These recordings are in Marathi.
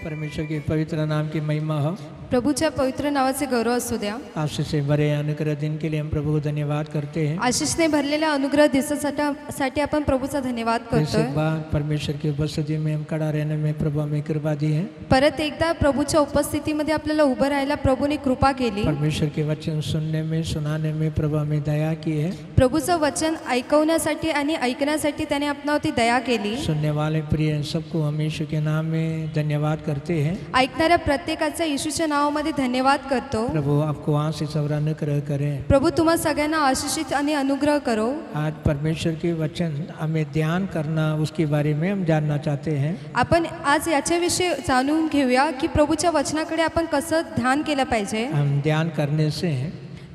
परमेश्वर के पवित्र नाम की महिमा हो। प्रभूच्या पवित्र नावाचे गौरव असू द्या। आशीष से भरे अनुग्रह दिन के लिए हम प्रभु को धन्यवाद करते हैं। आशीषने भरलेल्या अनुग्रह दिवसासाठी आपण प्रभूचा धन्यवाद इस करतोय। बार परमेश्वर की उपस्थिति में हम खड़ा रहने में प्रभु हमें कृपा दी है। परत एकदा प्रभूच्या उपस्थितीमध्ये आपल्याला उभं राहायला प्रभूने कृपा केली। परमेश्वर के वचन सुनने में सुनाने में प्रभु हमें दया की है। प्रभूचं वचन ऐकवण्यासाठी आणि ऐकण्यासाठी त्याने आपणावरती दया केली। सुनने वाले प्रिय सबको हम यीशु के नाम में धन्यवाद करते हैं। ऐकणाऱ्या प्रत्येकाचा येशूच्या नावामध्ये धन्यवाद करतो। प्रभु आपको आशीष और अनुग्रह करें। प्रभू तुम्हा सगळ्यांना आशीषित आणि अनुग्रह करो। आज परमेश्वर के वचन हमें ध्यान करना उसके बारे में हम जानना चाहते हैं। आपण आज याच्याविषयी जाणून घेऊया की प्रभूच्या वचनाकडे आपण कसं ध्यान केलं पाहिजे। हम ध्यान करने से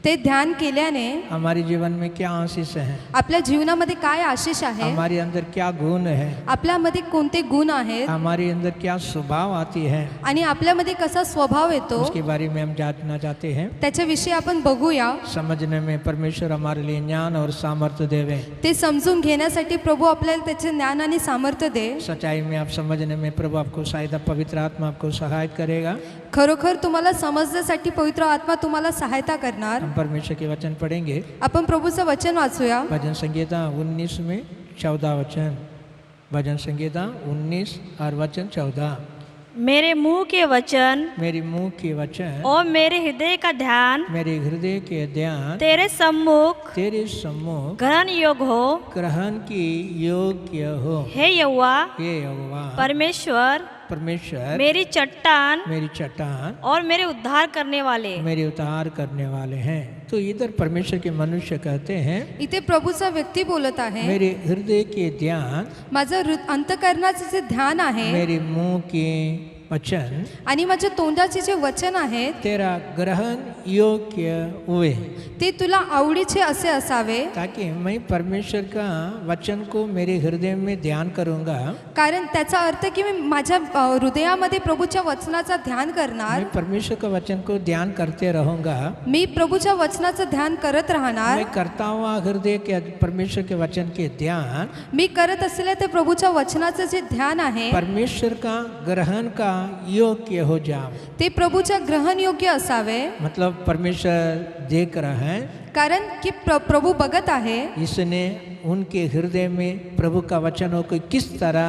ते ध्यान केल्याने हमारे जीवन में क्या आशीष है, आपल्या जीवनामध्ये काय आशीष आहे, हमारे अंदर क्या गुण है, आपल्यामध्ये कोणते गुण आहेत हमारे अंदर क्या स्वभाव आती है, आणि आपल्यामध्ये कसा स्वभाव येतो उसके बारे में हम जानना चाहते हैं। त्याच्याविषयी आपण बघूया। समझने में परमेश्वर हमारे लिए ज्ञान और सामर्थ्य देवे। ते समजून घेण्यासाठी प्रभू आपल्याला त्याचे ज्ञान आणि सामर्थ्य दे। सच्चाई में आप समझने में प्रभु आपको शायद पवित्र आत्मा आपको सहायता करेगा। खरोखर तुम्हाला समजण्यासाठी पवित्र आत्मा तुम्हाला सहायता करणार। हम परमेश्वर के वचन पढ़ेंगे। आपण प्रभूचं वचन वाचूया। भजन संहिता 19 में 14 वचन। भजन संहिता 19 और वचन 14। मेरे मुंह के वचन मेरी मुंह के वचन और मेरे हृदय का ध्यान मेरे हृदय के ध्यान तेरे सम्मुख ग्रहण योग हो। ग्रहण की योग्य हो। हे यहोवा परमेश्वर मेरी चट्टान और मेरे उद्धार करने वाले हैं। तो इधर परमेश्वर के मनुष्य कहते हैं, इथे प्रभूचा व्यक्ती बोलत आहे, मेरे हृदय के ध्यान माझं अंतःकरणाचे जे ध्यान आहे, मेरे मुंह के वचन आणि माझ्या तोंडाचे जे वचन आहेत तेरा ग्रहण योग्य हुए, ते तुला आवडीचे असे असावे, ताकि मैं परमेश्वर का वचन को मेरे हृदय में ध्यान करूंगा। कारण त्याचा अर्थ की मी माझ्या हृदयामध्ये प्रभूच्या वचनाचा ध्यान करणार। मैं परमेश्वर का वचन को ध्यान करते रहूंगा। मी प्रभूच्या वचनाचं ध्यान करत राहणार। मैं करता हुआ हृदय के परमेश्वर के वचन के ध्यान मी करत असलेल्या ते प्रभूच्या वचनाचं जे ध्यान आहे परमेश्वर का ग्रहण का योग्य हो जाओ, ते प्रभूच्या ग्रहण योग्य असावे। मतलब परमेश्वर देख रहा है, कारण की प्रभू बघत आहे, इसने उनके हृदय में प्रभु का वचनों को किस तरह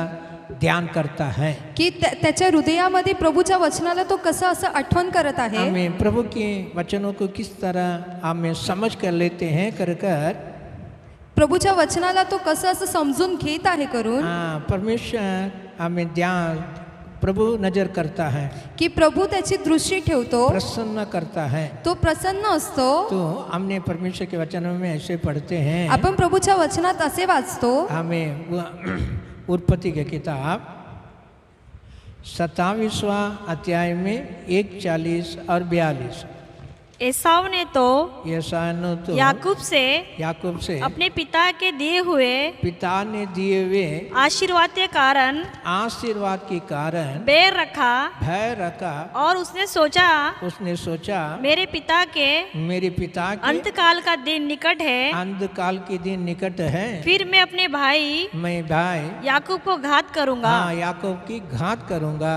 ध्यान करता है, की त्याच्या हृदयामध्ये प्रभूच्या वचनाला तो कसं असं आठवण करत आहे। हमें प्रभु के वचनों को किस तरह हमें समझ कर लेते हैं कर प्रभूच्या वचनाला तो कसं असं समजून घेत आहे करून। परमेश्वर हमें ध्यान प्रभु नजर करता है, की प्रभू त्याची दृष्टी ठेवतो, प्रसन्न करता है। तो प्रसन्न असतो। तो हमने परमेश्वर के वचनों में ऐसे पढ़ते हैं, आपण प्रभूच्या वचनात असे वाचतो। हमें उत्पत्ति की किताब 27वां अध्याय में 41 और 42। एसाव ने तो याकूब से अपने पिता के दिए हुए आशीर्वाद के कारण भय रखा और उसने सोचा मेरे पिता के अंतकाल का दिन निकट है, फिर मैं अपने भाई याकूब को घात करूंगा।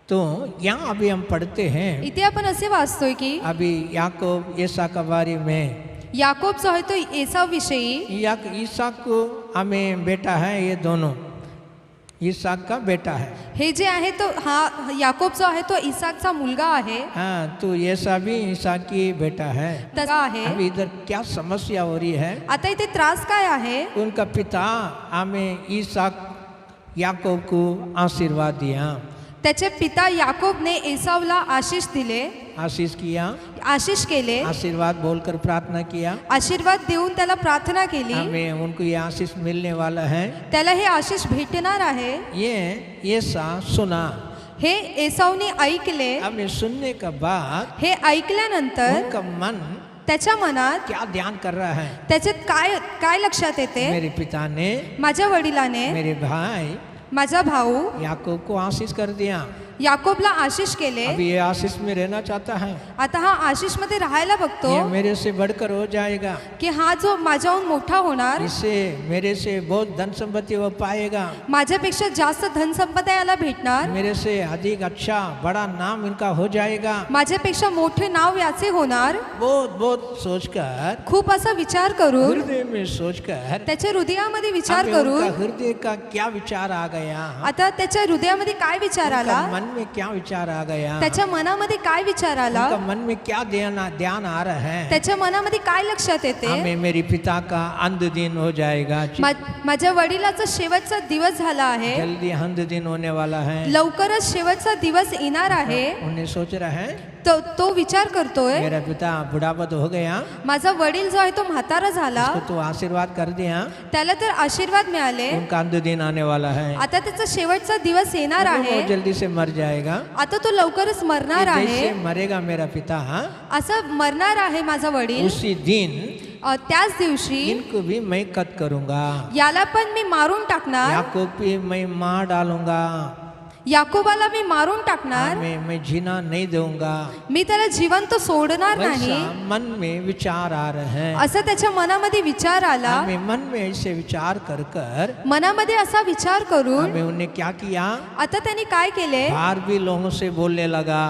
तो यहाँ अभी हम पढ़ते हैं, इथे आपण असे वाचतोय की अभी याकूब ईसा के बारे में, याकूब जो है तो एसाव विषयी, ईसाक को हमें बेटा है, ये दोनों ईसाक का बेटा है। हे जे आहे तो हा याकूब जो आहे तो इसाकचा मुलगा आहे। हाँ, तो ऐसा भी ईसाक की बेटा है। तसा आहे। अभी इधर क्या समस्या हो रही है, आता इथे त्रास काय आहे, उनका पिता हमें ईसाक याकूब को आशीर्वाद दिया, त्याचे पिता याकूबने एसावला आशीष दिले, आशीष केले, आशीर्वाद बोलकर प्रार्थना किया, आशीर्वाद देऊन त्याला प्रार्थना केली, हमें उनको ये आशीष मिलने वाला है, त्याला हे आशीष भेटणार आहे। ये एसा सुना, हे एसावने ऐकले, हमें सुनने के बाद हे ऐकल्यानंतर उनका मन त्याच्या मनात क्या ध्यान कर रहा है, त्याच्यात काय लक्षात येते, मेरे पिता ने, माझ्या वडिलाने, मेरे भाई माझा भाऊ याकूब को आशीष कर दिया, याकोबला आशिष केले. अभी ये आशीष में रहना चाहता है, आता हा आशिष मध्ये राहायला बघतो ये मेरे से बढ़कर हो जाएगा, की हा जो माझ्याहून मोठा होणार, इससे मेरे से बहुत धन संपत्ति वो पाएगा, माझ्यापेक्षा जास्त धनसंपदा याला भेटणार, मेरे से अधिक अच्छा बड़ा नाम इनका हो जाएगा. माझ्यापेक्षा मोठे नाव याचे होणार. बहुत बहुत सोचकर, खूप असा विचार करून, हृदय में सोचकर, त्याच्या हृदयामध्ये विचार हमें उनका करून, हृदय का क्या विचार आ गया, आता त्याच्या हृदयामध्ये काय विचार आला, उनका मन में क्या विचार आ गया, त्याच्या मनामध्ये काय विचार आला, उनका मन में क्या ध्यान आ रहा है. त्याच्या मनामध्ये काय लक्षात येते. हमें मेरे पिता का अंत दिन हो जाएगा, माझ्या वडिलाचा शेवटचा दिवस झाला आहे, जल्दी अंत दिन होने वाला है. लवकरच शेवटचा दिवस येणार आहे. उन्हें सोच रहा है तो विचार करतोय, मेरा पिता बुढ़ापत हो गया, माझा वडील जो आहे तो म्हातारा झाला, उसको तो आशीर्वाद कर दिया, त्याला तर आशीर्वाद मिळाले, उनका अंत दिन आने वाला है, आता त्याचा शेवटचा दिवस येणार वो आहे, जल्दी से मर जाएगा. आता तो लवकरच मरणार आहे. जैसे मरेगा मेरा पिता, असं मरणार आहे माझा वडील, उसी दिन त्याच दिवशी इनको भी मैं कत करूंगा, याला पण मी मारून टाकणार, याकूब भी मैं मार डालूंगा, याकोबाला मी मारून टाकणार, मैं जीना नहीं दूंगा. मी त्याला जिवंत सोडणार नाही. वैसा मन में विचार आ रहे हैं. असं त्याच्या मनामध्ये विचार आला. हमें मन में ऐसे विचार कर कर मनामध्ये असा विचार करून हमें उन्हें क्या किया, आता त्यांनी काय केले, बाहर भी लोगों से बोलने लगा.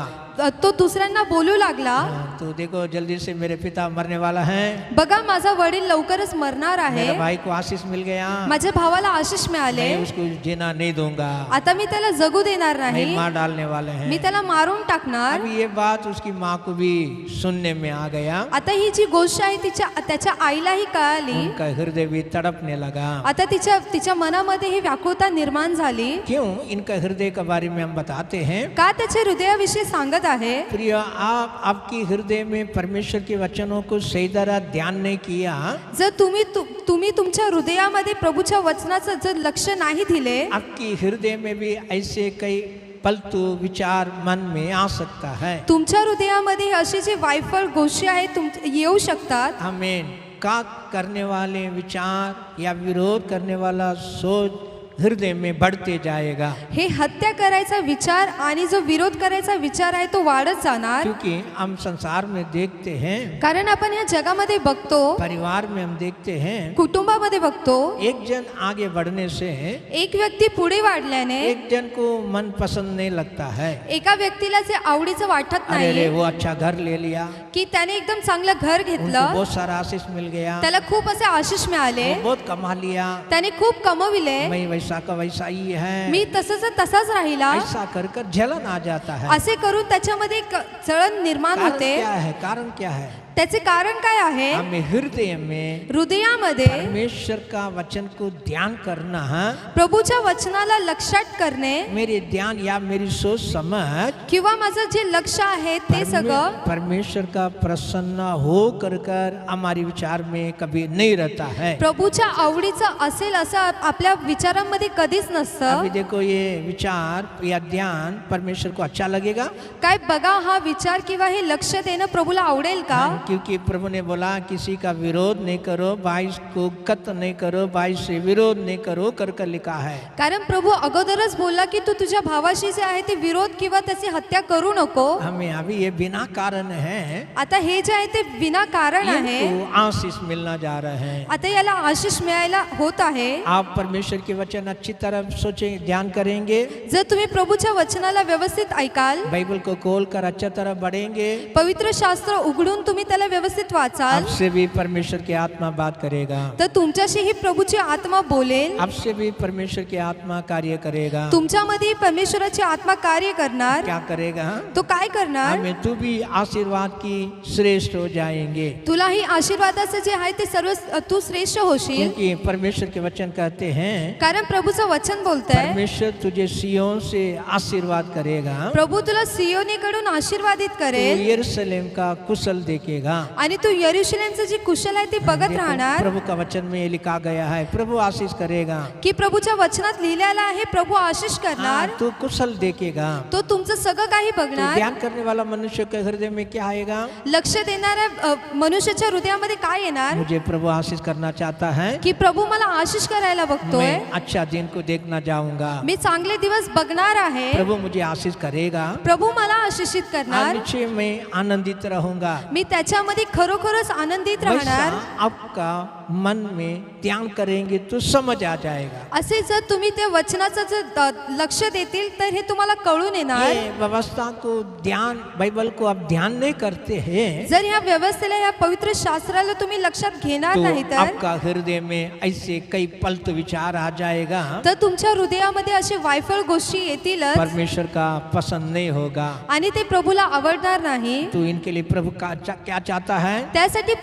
तो दुसऱ्यांना बोलू लागला, तो देखो जल्दी से मेरे पिता मरने वाला है, बघा माझा वडील लवकरच मरणार आहे, मेरे भाई को आशीष मिल गया, माझ्या भावाला आशिष मिळाले, मैं उसको जीना नहीं दूंगा, आता मी त्याला जगू देणार मैं नाही, मार डालने वाले मी हैं. त्याला मारून टाकणार. अभी ये बात उसकी माँ को भी सुनने में आ गया, आता ही जी गोष्ट आहे त्याच्या आईलाही कळाली. उनका हृदय भी तड़पने लगा. आता तिच्या मनामध्ये ही व्याकुळता निर्माण झाली. क्यों इनका हृदय के बारे में हम बताते हैं. का त्याच्या हृदयाविषयी सांगत आहे. प्रिय, आपकी हृदय में परमेश्वर के वचनों को सही तरह ध्यान नहीं किया, जर तुम्ही तुमच्या हृदयामध्ये प्रभूच्या वचनाचं जर लक्ष नाही दिले, आपकी हृदय में भी ऐसे कई पलतू विचार मन में आ सकता है. तुमच्या हृदयामध्ये अशी जी वायफळ गोष्टी आहेत येऊ शकतात. हमें का करने वाले विचार या विरोध करने वाला सोच हृदय में बढ़ते जाएगा, हे हत्या करायचा विचार आणि जो विरोध करायचा विचार आहे तो वाढत जाणार. क्योंकि हम संसार में देखते हैं, कारण आपण या जगामध्ये बघतो, परिवार में हम देखते हैं, कुटुंबामध्ये बघतो, एक जन आगे बढ़ने से एक व्यक्ती पुढे वाढल्याने एक जन को मन पसंद नहीं लगता है. एका व्यक्तीला जे आवडीचं वाटत अरे रे, नाही, वो अच्छा घर ले लिया, की त्याने एकदम चांगलं घर उनको घेतलं, बहुत सारा आशीष मिल गया, त्याला खूप असे आशिष मिळाले, वो बहुत कमा लिया, त्याने खूप कमविले, मैं वैसा का वैसा ही है, मी तसाच राहिला, ऐसा कर कर जलन आ जाता है. असे करून त्याच्यामध्ये एक जळण निर्माण कारण होते. क्या है, कारण क्या है. त्याचे कारण काय आहे. हमें हृदय में हृदयामध्ये परमेश्वर का वचन को ध्यान करना है, प्रभूच्या वचनाला लक्षात करणे, मेरे ध्यान या मेरी सोच समझ किंवा माझं जे लक्ष आहे ते सगळं परमेश्वर का प्रसन्न हो कर कर हमारे विचार में कभी नहीं रहता है. प्रभूच्या आवडीचं असेल असं आपल्या विचारांमध्ये कधीच नसतं. अभी देखो ये विचार या ध्यान परमेश्वर को अच्छा लगेगा. काय बघा, हा विचार किंवा हे लक्ष देणं प्रभूला आवडेल का. क्योंकि प्रभु ने बोला किसी का विरोध नहीं करो, भाई को कत नहीं करो, भाई से विरोध नहीं करो कर कर लिखा है. कारण प्रभू अगोदरच बोलला की तू तुझ्या भावाशी जे आहे ते विरोध किंवा त्याची हत्या करू नको. हमें अभी ये बिना कारण है, आता हे जे आहे ते विना कारण आहे. इनको आशीष मिलना जा रहा है. आता याला आशिष मिळायला होत आहे. आप परमेश्वर के वचन अच्छी तरह सोचें, ध्यान करेंगे, जर तुम्ही प्रभूच्या वचनाला व्यवस्थित ऐकाल, बाइबल को खोल कर अच्छा तरह बढ़ेंगे, पवित्र शास्त्र उघडून तुम्ही त्याला व्यवस्थित वाचाल, आपसे भी परमेश्वर की आत्मा बात करेगा, तर तुमच्याशी ही प्रभूची आत्मा बोलेल, आपसे भी परमेश्वर की आत्मा कार्य करेगा. तुमच्यामध्ये परमेश्वराची आत्मा कार्य करणार. क्या करेगा. तो काय करणार. हमें तू भी आशीर्वाद की श्रेष्ठ हो जाएंगे, तुला ही आशीर्वादाचं जे आहे ते सर्व तू श्रेष्ठ होशील. क्योंकि परमेश्वर के वचन कहते हैं कारण प्रभूचं वचन बोलतंय, परमेश्वर तुझे सियोन से आशीर्वाद करेगा, प्रभू तुला सियोनीकडून आशीर्वादित तू करेल, यरूशलेम का कुशल देखेगा. देखेगा। आणि तू यरूशलेमचं जे कुशल आहे ते बघत देखो, राहणार प्रभु का वचन में ये लिखा गया है, प्रभु आशीष करेगा। की प्रभूच्या वचनात लिहिलेलं आहे प्रभू आशीष हाँ, करणार, तू कुशल देखेगा। तो तुमचं सगळं काही तो बघणार। ध्यान करने वाला मनुष्य के हृदय में क्या आएगा? लक्ष देणाऱ्या मनुष्याच्या हृदयामध्ये काय येणार मुझे प्रभु आशीष करना चाहता है, की प्रभू मला आशीष करायला बघतोय, मैं अच्छा दिन को देखना जाऊंगा। मी चांगले दिवस बघणार आहे, प्रभु मुझे आशीष करेगा, प्रभू मला आशीषित करणार, निश्चय मैं आनंदित रहूंगा। मी त्याच्यामध्ये खरोखरच आनंदित वैसा राहणार। आपका मन में ध्यान करेंगे तो समझ आ जाएगा। असे जर तुम्ही त्या वचनाचं जर लक्ष देतील तर हे तुम्हाला कळून येणार। ये व्यवस्था को ध्यान, बाइबल को आप ध्यान नहीं करते हैं जर ह्या व्यवस्थेला या पवित्र शास्त्राला तुम्ही लक्षात घेणार तो नाही तर आपका हृदय में ऐसे कई पलट विचार आ जाएगा, तर तुमच्या हृदयामध्ये असे वायफळ गोष्टी येतीलच परमेश्वर का पसंद नहीं होगा। आणि ते प्रभूला आवडणार नाही। तो इनके लिए प्रभु का क्या चाहता है? त्यासाठी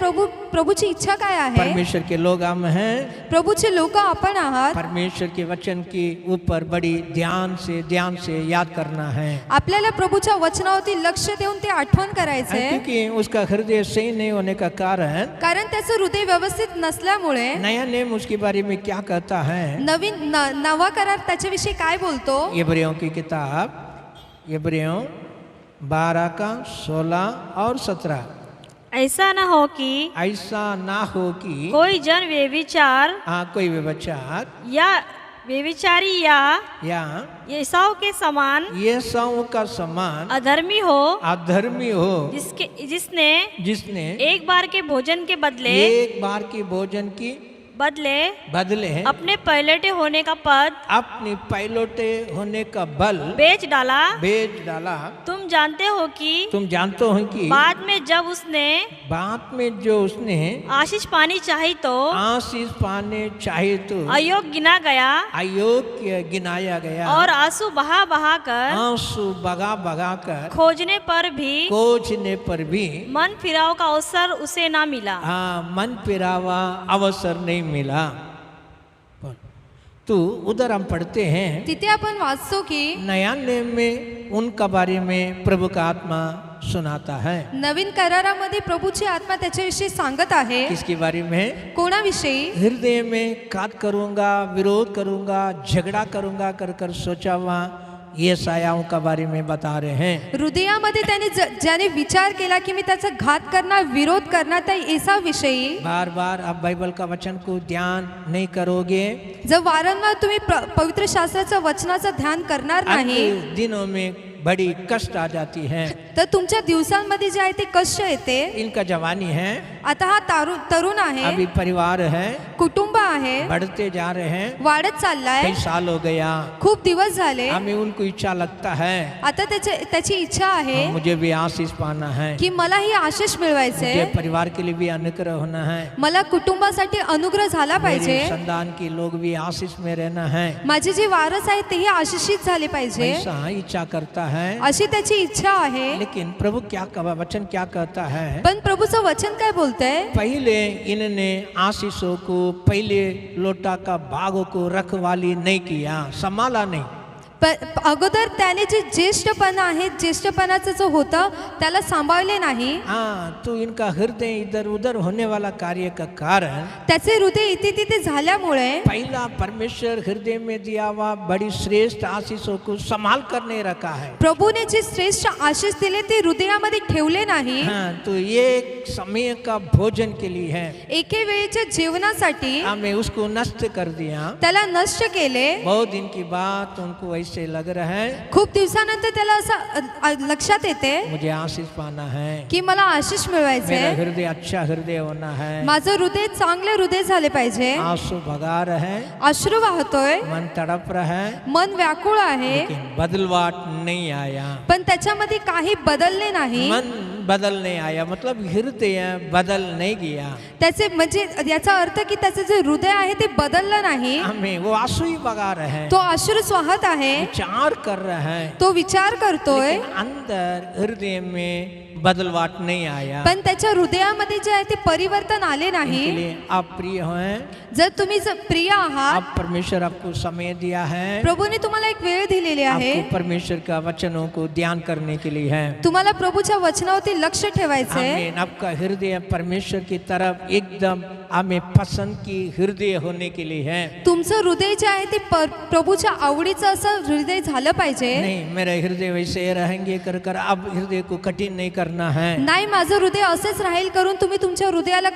प्रभूची इच्छा काय आहे? परमेश्वर के लोग हम हैं, प्रभूचे लोक आपण आहात। परमेश्वर के वचन के ऊपर बड़ी ध्यान से याद करना है, आपल्याला प्रभूच्या वचनावरती लक्ष देऊन ते आठवण करायचंय, क्योंकि उसका हृदय सही नहीं होने का कारण कारण त्याचं हृदय व्यवस्थित नसल्यामुळे नया नेम उसके बारे में क्या कहता है? नवा करार त्याच्याविषयी काय बोलतो? इब्रियों की किताब, इब्रियों 12 का 16 और 17। ऐसा न हो कि ऐसा ना हो कि कोई जन व्यभिचार कोई व्यभिचार या व्यभिचारी या या एसाव के समान ये सौ का समान अधर्मी हो, अधर्मी हो, जिसने एक बार के भोजन के एक बार की भोजन की बदले अपने पहलौठे होने का पद, अपने पहलौठे होने का बल बेच डाला। तुम जानते हो कि बाद में जो उसने आशीष पानी चाहिए तो अयोग्य गिनाया गया और आंसू बहा बहा कर खोजने पर भी मन फिराव का अवसर उसे ना मिला। मन फिरावा अवसर नहीं मिला। तो उधर हम पढ़ते हैं, तिथे आपण वाचतो की नया नेम में उनका बारे में प्रभु का आत्मा सुनाता है। नवीन करारामध्ये प्रभूची आत्मा त्याच्याविषयी सांगत आहे। किसके बारे में? कोणाविषयी? हृदय में घात करूंगा, विरोध करूंगा, झगड़ा करूंगा कर सोचा हुआ ये सायाओं का बारे में बता रहे हैं। हृदयामध्ये त्याने ज्याने विचार केला की मी त्याचा घात करणार, विरोध करणार, त्या एसाविषयी बार बार आप बाइबल का वचन को ध्यान नहीं करोगे, जर वारंवार तुम्ही पवित्र शास्त्राचं वचनाचं ध्यान करणार नाही, दिनों में बड़ी कष्ट आ जाती है। तर तुमच्या दिवसांमध्ये जे आहे ते कष्ट येते। इनका जवानी है, आता हा तरुण आहे, अभी परिवार है, कुटुंब आहे, बढ़ते जा रहे हैं, वाढत चाललाय, कई साल हो गया, खूप दिवस झाले, हमें उनको इच्छा लगता है, आता त्याची इच्छा आहे मुझे भी आशीष पाना है, की मला ही आशीष मिळवायचे, मुझे परिवार के लिए भी अनुग्रह होना है, मला कुटुंबासाठी अनुग्रह झाला पाहिजे, मेरे संतान के लोग भी आशीष में रहना है, माझे जे वारस आहेत तेही आशीषित झाले पाहिजे, ऐसा इच्छा करता है, अशी त्याची इच्छा आहे। लेकिन प्रभु वचन क्या कहता है? पण प्रभूचं वचन काय बोलतंय? पहले इन्होंने आशीषों को, पहले लोटा का भागों को रखवाली नहीं किया, संभाला नहीं। अगोदर त्याने जे ज्येष्ठपणा आहे, ज्येष्ठपणाचं जो होतं त्याला सांभाळले नाही। तो इनका हृदय इधर उधर होने वाला कार्य का कारण, त्याचे हृदय इथे तिथे झाल्यामुळे पहला परमेश्वर हृदय में दिया हुआ बड़ी श्रेष्ठ आशीषों को संभाल कर नहीं रखा है। प्रभूने जे श्रेष्ठ आशीष दिले ते हृदयामध्ये ठेवले नाही। तो एक समय का भोजन के लिए है, एके वेळेच्या जेवणासाठी हमें उसको नष्ट कर दिया, त्याला नष्ट केले। बहुत दिन की बात उनको से लग रहा है, खूप दिवसानंतर त्याला असं लक्षात येते मुझे आशीष पाना है, की मला आशीष मिळवायचे, मेरा हृदय अच्छा हृदय होना है, माझं हृदय चांगले हृदय झाले पाहिजे, आंसू भगा रहे, अश्रू वाहतोय, मन तड़प रहा है, मन व्याकुळ आहे, लेकिन बदलवाट नहीं आया, पण त्याच्यामध्ये काही बदलले नाही। मन बदल नहीं आया, मतलब हृदय बदल नहीं गया, त्याचे म्हणजे याचा अर्थ की त्याचे जे हृदय आहे ते बदललं नाही, हमें वो आंसू ही बगा रहे हैं, तो अश्रू वाहत आहे, विचार कर रहा है, तो विचार करतोय, अंदर हृदय में बदलवाट नहीं आया, पण त्याच्या हृदयामध्ये जे आहे ते परिवर्तन आले इनके नाही. लिए आप प्रिय हैं, जर तुम्ही प्रिय आहात, आप परमेश्वर आपको समय दिया है, प्रभूने तुम्हाला एक वेळ दिलेली आहे, आपको परमेश्वर का वचनों को ध्यान करने के लिए है. तुम्हाला प्रभूच्या वचनावरती लक्ष ठेवायचे आहे. आमीन. आपका हृदय परमेश्वर की तरफ एकदम हमें पसंद की हृदय होने के लिए है. तुमचं हृदय जे आहे ते प्रभूच्या आवडीचं असं हृदय झालं पाहिजे. नहीं मेरे हृदय वैसे रहेंगे कर कर अब हृदय को कठिन नहीं करना है. नाही, माझं हृदय असेच राहील करून तुम्ही तुमच्या हृदयाला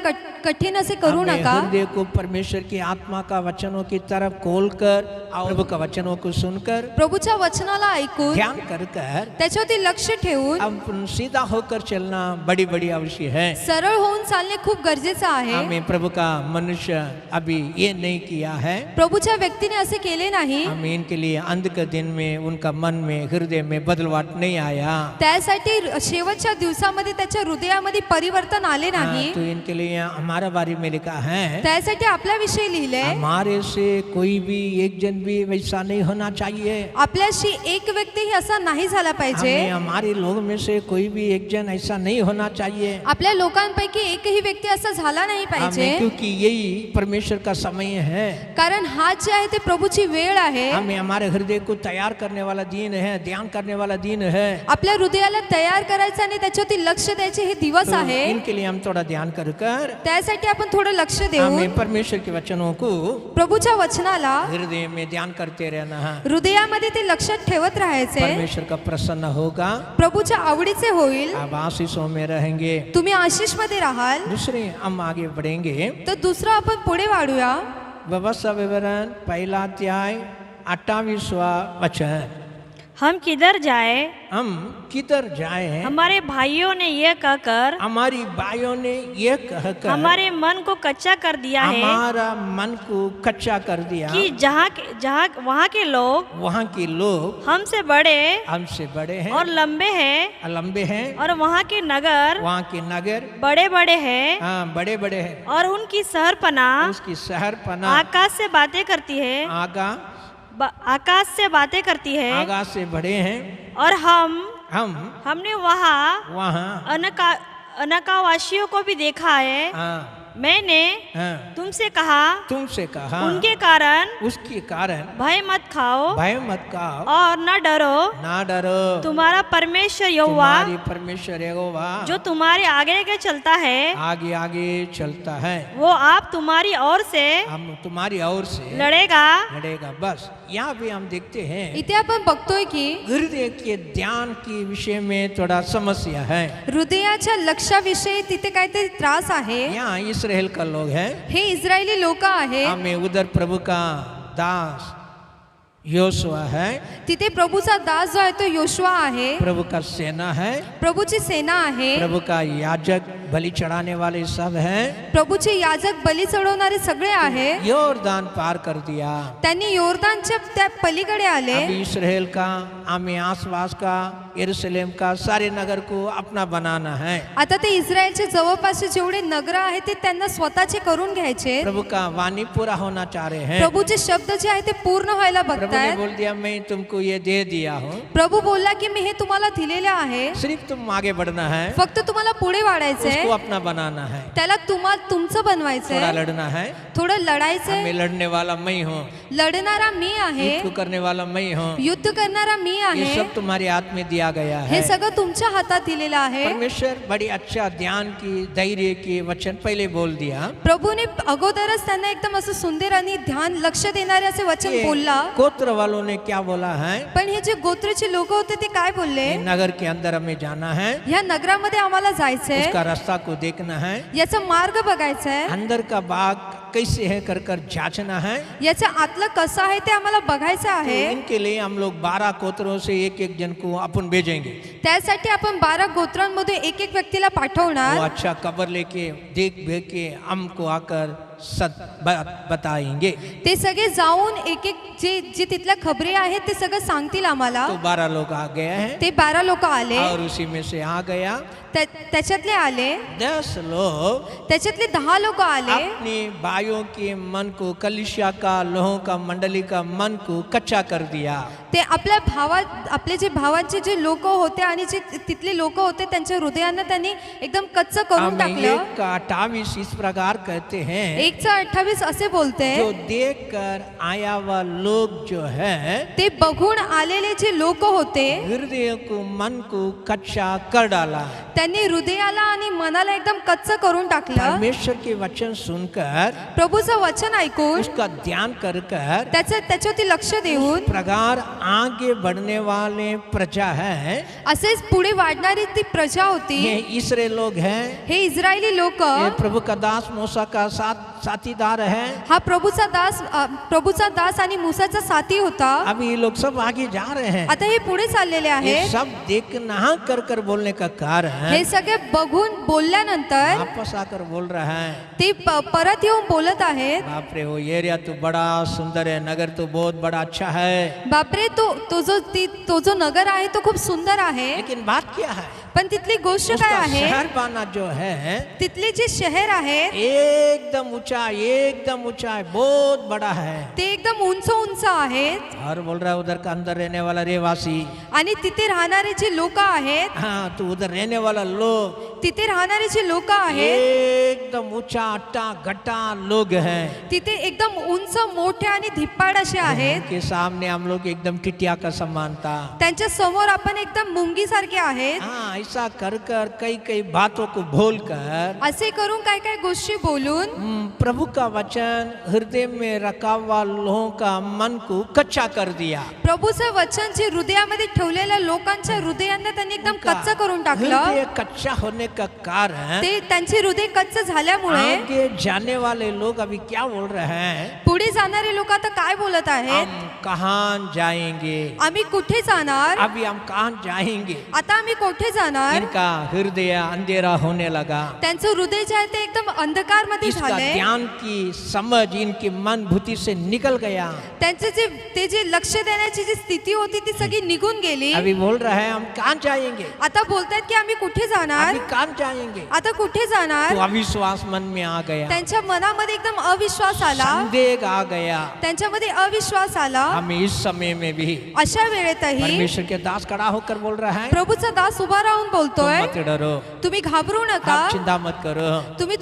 कठीण असे करू हमें नका. हृदय को परमेश्वर की आत्मा का वचनों की तरफ खोलकर और प्रभु का वचनों को सुनकर प्रभूच्या वचनाला ऐकून ध्यान कर कर त्याच्यावरती लक्ष ठेवून अब सीधा होकर चलना बड़ी बड़ी आवश्यक है. सरळ होऊन चालणे खूप गरजेचं आहे. हमें प्रभु का मनुष्य अभी ये नहीं किया है. प्रभूच्या व्यक्तीने असे केले नाही. हम इनके लिए अंत के दिन में उनका मन में हृदय में बदलवाट नहीं आया. त्यासाठी शेवटच्या दिवसामध्ये त्याच्या हृदयामध्ये परिवर्तन आले नाही. तो इनके लिए हमारा बारे में लिखा है, त्यासाठी आपल्याविषयी लिहिले, हमारे से कोई भी एक जन भी वैसा नहीं होना चाहिए. आपल्याशी एक व्यक्तीही असा नाही झाला पाहिजे. हमारे लोग में से कोई भी एक जन ऐसा नहीं होना चाहिए. आपल्या लोकांपैकी एकही व्यक्ती असा झाला नाही पाहिजे. क्योंकि यही परमेश्वर का समय है. कारण हा जे आहे ते प्रभूची वेळ आहे. हमें हमारे हृदय को तैयार करने वाला दिन है, ध्यान करने वाला दिन है. आपल्या हृदयाला तयार करायचं आणि त्याच्यावरती लक्ष द्यायचे हे दिवस आहे. इनके लिए हम थोड़ा ध्यान कर कर त्यासाठी आपण थोडं लक्ष देऊ. हमें परमेश्वर के वचनों को प्रभूच्या वचनाला हृदय में ध्यान करते रहना है. हृदयामध्ये ते लक्षात ठेवत राहायचे. परमेश्वर का प्रसन्न होगा, प्रभूच्या आवडीचे होईल, आप आशीषों में रहेंगे. तुम्ही आशीष मध्ये राहाल. दूसरे हम आगे बढ़ेंगे. तर दुसरं आपण पुढे वाढूया. व्यवस्था विवरण पहला अध्याय 28वां वचन. हम किधर जाए, हम किधर जाए, हमारे भाइयों ने ये कहकर, हमारी भाइयों ने ये कहकर हमारे मन को कच्चा कर दिया है हमारा मन को कच्चा कर दिया कि जहाँ वहाँ के लोग हमसे बड़े हैं और लंबे हैं और वहाँ के नगर बड़े बड़े हैं हाँ बड़े बड़े हैं और उनकी शहरपनाह उसकी शहरपनाह आकाश से बातें करती है, आकाश से बातें करती है, आकाश से बड़े हैं. और हमने वहाँ अनकावासियों को भी देखा है. हाँ, मैंने तुमसे कहा उनके कारण उसके कारण भय मत खाओ और न डरो. तुम्हारा परमेश्वर यहोवा जो तुम्हारे आगे चलता है, आगे चलता है, वो आप तुम्हारी ओर से लड़ेगा. बस यहाँ भी हम देखते हैं इथे आपण बघतोय की हृदय के ध्यान के विषय में थोड़ा समस्या है. हृदयाच्या लक्षाविषयी तिथे काहीतरी त्रास आहे. यहाँ इस्राएल का लोग है, हे इस्रायली लोक आहे. हमें उधर प्रभु का दास योशुआ है, तिथे प्रभूचा दास जो आहे तो योशुआ आहे. प्रभु का सेना है, प्रभूची सेना आहे. प्रभु का याजक बलि चढ़ाने वाले सब हैं. प्रभूचे याजक बली चढवणारे सगळे आहे. योरदान पार कर दिया. त्यांनी योर्दानच्या त्या पलीकडे आले. अभी इस्राएल का हमें आसपास का यरूशलेम का सारे नगर को अपना बनाना है. आता ते इस्रायलचे जवळपासचे जेवढे नगर आहेत ते त्यांना स्वतःचे करून घ्यायचे. प्रभु का वाणी पूरा होना चाह रहे हैं. प्रभूचे शब्द जे आहे ते पूर्ण व्हायला प्रभु ने बोल दिया मैं तुमको ये दे दिया हूँ. प्रभू बोलला की मी हे तुम्हाला दिलेले आहे. सिर्फ तुम आगे बढ़ना है, फक्त तुम्हाला पुढे वाढायचंय, उसको अपना बनाना है, त्याला तुमचं बनवायचंय, थोड़ा लड़ना है. थोडं लढायचंय. मैं लड़ने वाला मैं हूँ, लढणारा मी आहे, युद्ध करने वाला मैं हूँ. युद्ध करणारा मी ये आहे. सब तुम्हारे हाथ में दिया गया हे है. सगळं तुमच्या हातात दिलेलं आहे. परमेश्वर बड़ी अच्छा ध्यान की धैर्य की वचन पहले बोल दिया. प्रभूने अगोदरच त्यांना एकदम असं सुंदर आणि ध्यान लक्ष देणारे असे वचन बोलला. गोत्र वालों ने क्या बोला है, पण हे जे गोत्रचे लोक होते ते काय बोलले, नगर के अंदर हमें जाना है, ह्या नगरामध्ये आम्हाला जायचंय, उसका रास्ता को देखना है, याचा मार्ग बघायचा आहे, अंदर का बाग कैसे है कर कर जांचना है. याच्या आतलं कसं आहे ते आम्हाला बघायचं तो आहे. इनके लिए हम लोग 12 गोत्रों से एक जन को अपन भेजेंगे. त्यासाठी आपण 12 गोत्रांमध्ये एक व्यक्तीला वो पाठवणार. अच्छा खबर लेके देख भेख के हमको आकर सत बताएंगे. ते सगळे जाऊन एक जे तिथल्या खबरी आहेत ते सगळं सांगतील आम्हाला. तो 12 लोग आ गए हैं ते 12 लोक आले. और उसी में से आ गया त्याच्यातले आले 10 लोग त्याच्यातले 10 लोक आले अपने भाइयों के मन को, कलिसिया का, लोगों का, मंडली का मन को कच्चा कर दिया। ते आपले जे भावांचे जे लोक होते आणि जे तिथले लोक होते त्यांच्या हृदयांना त्यांनी एकदम कच्च करून टाकलं। 1:28 इस प्रकार कहते हैं, 1:28 असे बोलते, जो देखकर आया हुआ लोग जो है, ते बघून आलेले जे लोक होते हृदय को, मन को कच्चा कर डाला। त्यांनी हृदयाला आणि मनाला एकदम कच्च करून टाकलं। परमेश्वर के वचन सुनकर, प्रभूचं वचन ऐकून, उसका ध्यान कर कर, त्याच्यावरती लक्ष देऊन प्रकार आगे बढ़ने वाले प्रजा है, असेच पुढे वाढणारी ती प्रजा होती। ये इस्राएल लोग हैं, हे इस्रायली लोक, ये प्रभु का दास मूसा का साथीदार है। हा प्रभूचा दास आणि मूसाचा साथी होता। अभी ये लोग सब आगे जा रहे हैं। आता हे पुढे चाललेले ये आहेत। सब देखना कर कर बोलने का कारण है, हे सगळे बघून बोलल्यानंतर वापस आकर बोल रहा है, ते परत येऊन बोलत आहेत, बाप रे वो एरिया तो बड़ा सुंदर है, नगर तो बहुत बड़ा अच्छा है, बापरे तो जो नगर आहे तो खूप सुंदर आहे। लेकिन बात क्या है, पण तिथली गोष्ट काय उसका आहे, शहर बाना जो है तिथले जे शहर आहे एकदम ऊंचा है, बहुत बड़ा है। ते एकदम उंच आहेत और बोल रहा है उधर का अंदर रहने वाला रहवासी, आणि तिथे राहणारे जे लोक आहेत, हाँ तो उधर रहने वाला लोग तिथे राहणारे जे लोक आहेत एकदम ऊंचा अट्टा गट्टा लोग हैं, तिथे एकदम उंच मोठे आणि धिप्पाड असे आहेत। के सामने हम लोग एकदम टिटिया का समान था। त्यांच्या समोर आपण एकदम मुंगी सारखे आहेत। हाँ ऐसा कर कर कई बातों को भूल कर, असे करून काय काय गोष्टी बोलून प्रभु का वचन हृदय में रखा हुआ लोगों का मन को कच्चा कर दिया। प्रभूचं वचन जे हृदयामध्ये ठेवलेल्या लोकांच्या हृदयांना त्यांनी एकदम कच्च करून टाकलं। हृदय कच्चा होने का कारण, ते त्यांचे हृदय कच्च झाल्यामुळे आगे जाने वाले लोग अभी क्या बोल रहे हैं, पुढे जाणारे लोक आता काय बोलत आहेत, हम कहाँ जाएंगे, आम्ही कुठे जाणार, अभी हम कहाँ जाएंगे। आता आम्ही कुठे जाणार। इनका हृदय अंधेरा होने लगा, त्यांचं हृदय जे आहे ते एकदम अंधकार मध्ये इसका झालंय। ज्ञान की समझ इनकी मन बुद्धि से निकल गया। त्यांचे जे लक्ष देण्याची जी स्थिती होती ती सगळी निघून गेली। अभी बोल रहा है हम कहाँ जाएंगे, आता बोलतात की आम्ही कुठे जाणार, अभी कहाँ जाएंगे। आता कुठे जाणार। तो अविश्वास मन में आ गया, त्यांच्या मनामध्ये एकदम अविश्वास आला, संदेह आ गया। त्यांच्यामध्ये अविश्वास आला। हमें इस समय में भी अशा वेळेतही परमेश्वर के दास खड़ा होकर बोल रहा है, प्रभूचा दास उभा राहून तुम बोलतोय, मत डरो, तुम्ही घाबरू नका, आप चिंता मत करो, तुम्ही